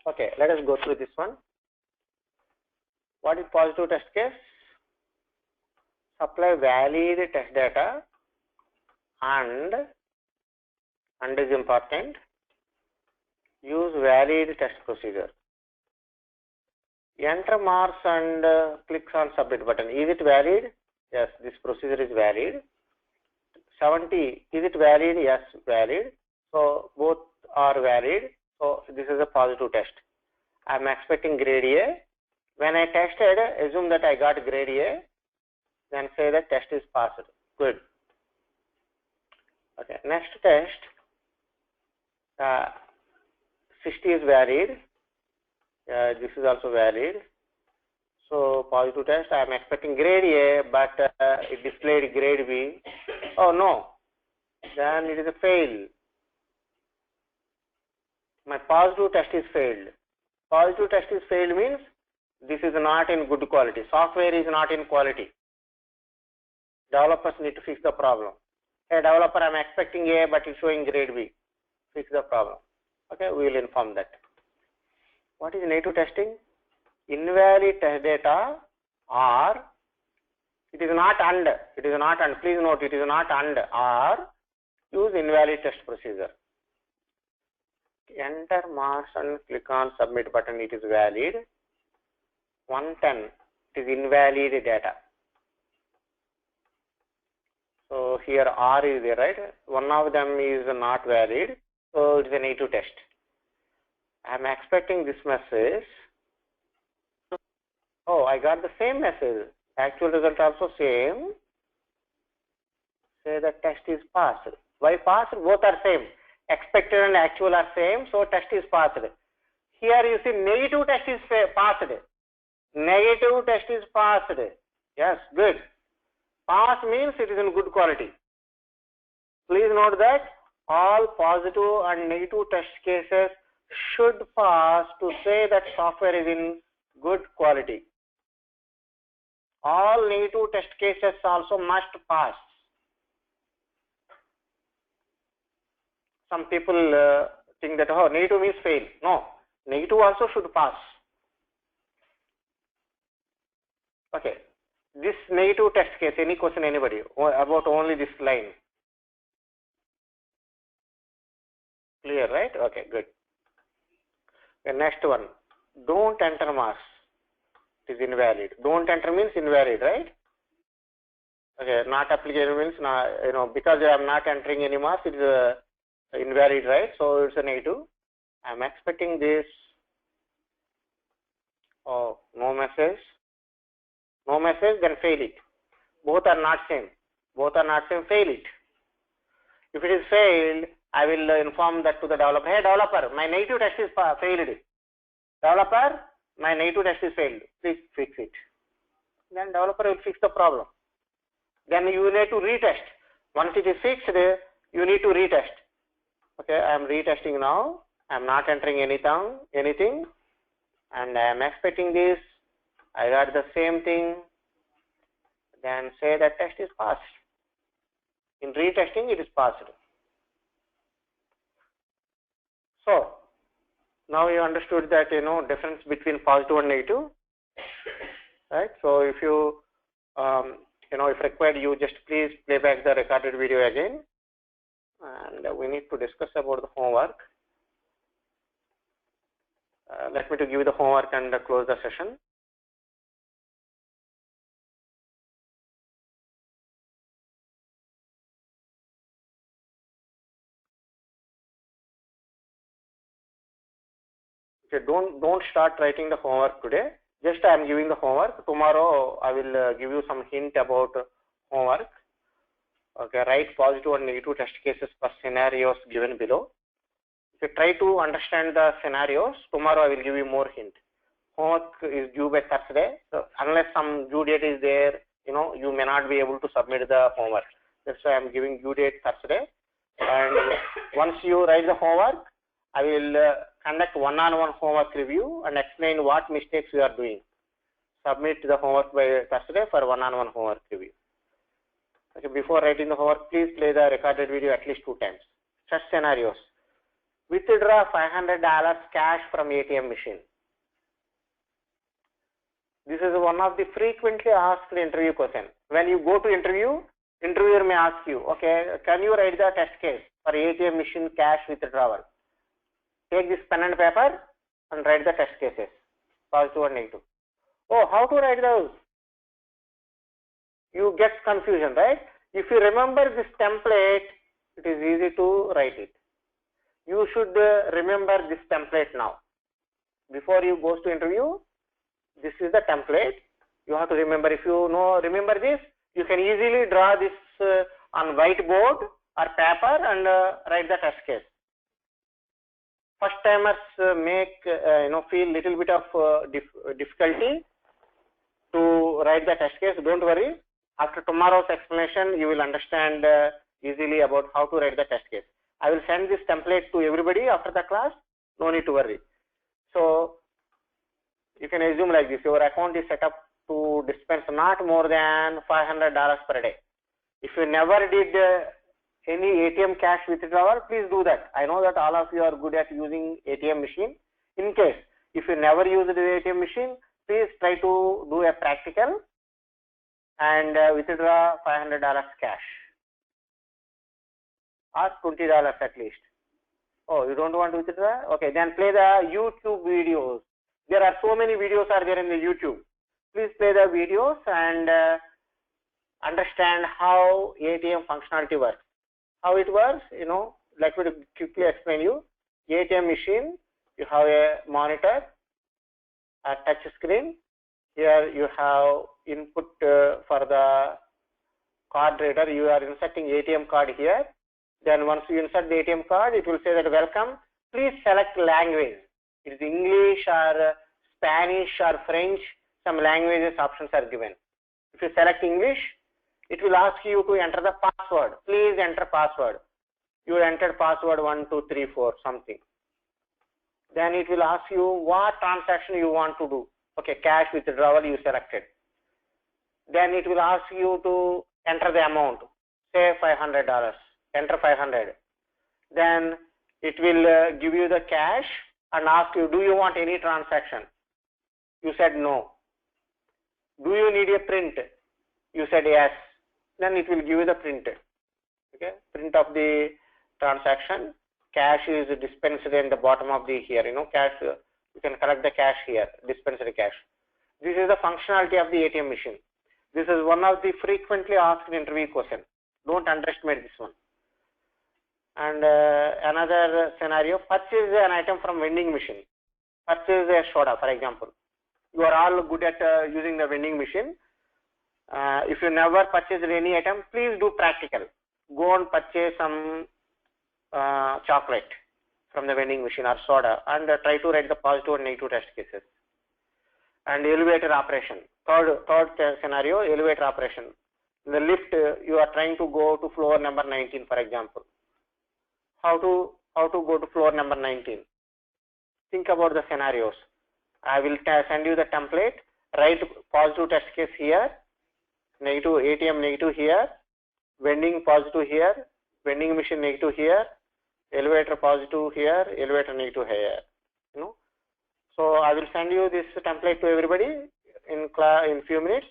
Okay, let us go through this one. What is positive test case? Supply valid test data and is important. Use valid test procedure. Enter marks and clicks on submit button. Is it valid? Yes, this procedure is valid. 70, is it valid? Yes, valid. So both are valid. So this is a positive test. I am expecting grade A. When I tested, assume that I got grade A, then say that test is passed. Good. Okay, next test, 60 is valid. This is also valid. So positive test, I am expecting grade A, but it displayed grade B. Oh no, then it is a fail. My positive test is failed. Positive test is failed means this is not in good quality. Software is not in quality. Developers need to fix the problem. Hey developer, I am expecting A, but it's showing grade B. Fix the problem. Okay, we will inform that. What is negative testing? Invalid test data, or it is not and. It is not and. Please note, it is not and, or use invalid test procedure. Enter marks and click on submit button. It is valid. 110. It is invalid data. So here R is there, right? One of them is not valid. So it is a negative test. I am expecting this message. Oh, I got the same message. Actual result also same. Say the test is passed. Why passed? Both are same. Expected and actual are same, so test is passed. Here you see negative test is passed. Negative test is passed. Yes, good. Pass means it is in good quality. Please note that all positive and negative test cases should pass to say that software is in good quality. All negative test cases also must pass. Some people think that, oh, negative means fail. No, negative also should pass. Okay, this negative test case, any question, anybody, about only this line? Clear, right? Okay, good. The next one, don't enter marks. It is invalid. Don't enter means invalid, right? Okay, not applicable means, because I am not entering any marks, it is invalid, right? So it's a negative. I am expecting this. Oh, no message. No message, then fail it. Both are not same. Both are not same, fail it. If it is failed, I will inform that to the developer. Hey developer, my negative test is failed. Developer, my negative test is failed. Please fix it. Then developer will fix the problem. Then you need to retest. Once it is fixed, you need to retest. Okay, I am retesting now. I am not entering anything, and I am expecting this. I got the same thing. Then say that test is passed. In retesting, it is passed. So now you understood that difference between positive and negative, right? So if you if required, you just please play back the recorded video again, and we need to discuss about the homework. Let me to give you the homework and close the session. Okay, don't start writing the homework today. Just I am giving the homework. Tomorrow I will give you some hint about homework. Okay, write positive and negative test cases for scenarios given below. If you try to understand the scenarios, tomorrow I will give you more hint. Homework is due by Thursday. So unless some due date is there, you may not be able to submit the homework. That's why I am giving due date Thursday. And once you write the homework, I will conduct one-on-one homework review and explain what mistakes you are doing. Submit the homework by Thursday for one-on-one homework review. Okay, before writing the homework, please play the recorded video at least 2 times. Such scenarios. Withdraw $500 cash from ATM machine. This is one of the frequently asked interview question. When you go to interview, interviewer may ask you, okay, can you write the test case for ATM machine cash withdrawal? Take this pen and paper and write the test cases, positive and negative. Oh, how to write those? You get confusion, right? If you remember this template, it is easy to write it. You should remember this template now. Before you go to interview, this is the template. You have to remember. If you remember this, you can easily draw this on whiteboard or paper and write the test case. First timers feel little bit of difficulty to write the test case. Don't worry. After tomorrow's explanation, you will understand easily about how to write the test case. I will send this template to everybody after the class. No need to worry. So you can assume like this: your account is set up to dispense not more than $500 per day. If you never did any ATM cash withdrawal, please do that. I know that all of you are good at using ATM machine. In case if you never used the ATM machine, please try to do a practical and withdraw $500 cash or $20 at least. Oh, you don't want to withdraw? Okay, then play the YouTube videos. There are so many videos are there in the YouTube. Please play the videos and understand how ATM functionality works. How it works, let me quickly explain you. ATM machine, you have a monitor, a touch screen. Here you have input for the card reader. You are inserting ATM card here. Then once you insert the ATM card, it will say that welcome. Please select language. It is English or Spanish or French. Some languages options are given. If you select English, it will ask you to enter the password. Please enter password. You entered password 1234 something. Then it will ask you what transaction you want to do. Okay, cash withdrawal you selected. Then it will ask you to enter the amount. Say $500. Enter 500. Then it will give you the cash and ask you, do you want any transaction? You said no. Do you need a print? You said yes. Then it will give you the print. Okay, print of the transaction. Cash is dispensed in the bottom of the here. Cash. You can collect the cash here. Dispensed cash. This is the functionality of the ATM machine. This is one of the frequently asked interview question. Don't underestimate this one. And another scenario: purchase an item from vending machine. Purchase a soda, for example. You are all good at using the vending machine. If you never purchased any item, please do practical. Go and purchase some chocolate from the vending machine or soda and try to write the positive and negative test cases. And elevator operation. Third scenario, elevator operation. In the lift, you are trying to go to floor number 19, for example. How to go to floor number 19? Think about the scenarios. I will send you the template. Write positive test case here. Negative, ATM negative here, vending positive here, vending machine negative here, elevator positive here, elevator negative here. So I will send you this template to everybody in few minutes.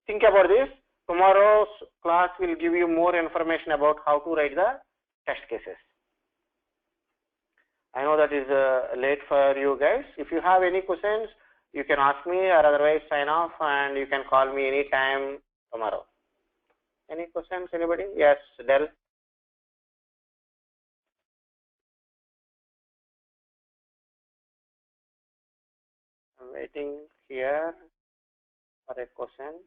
Think about this. Tomorrow's class will give you more information about how to write the test cases. I know that is late for you guys. If you have any questions, you can ask me, or otherwise sign off, and you can call me anytime tomorrow. Any questions, anybody? Yes, Del. I'm waiting here for a question.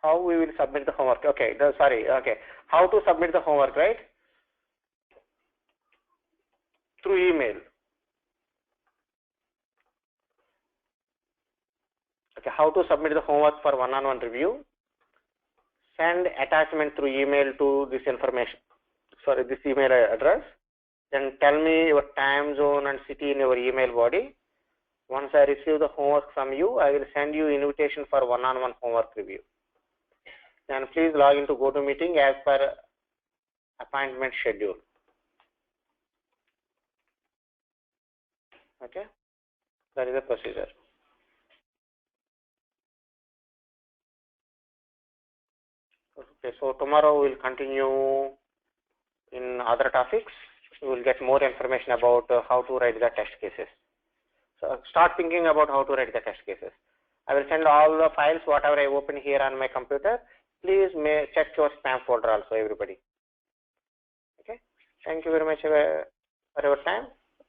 How we will submit the homework? Okay, sorry. Okay, how to submit the homework, right? Through email. Okay, how to submit the homework for one-on-one review? Send attachment through email to this information. Sorry, this email address. Then tell me your time zone and city in your email body. Once I receive the homework from you, I will send you invitation for one-on-one homework review. Then please log into GoToMeeting as per appointment schedule. Okay, that is the procedure. Okay, so tomorrow we'll continue in other topics. We will get more information about how to write the test cases. So start thinking about how to write the test cases. I will send all the files, whatever I open here on my computer. Please check your spam folder also, everybody. Okay. Thank you very much for your time.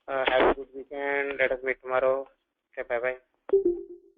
Have a good weekend. Let us meet tomorrow. Okay, bye bye.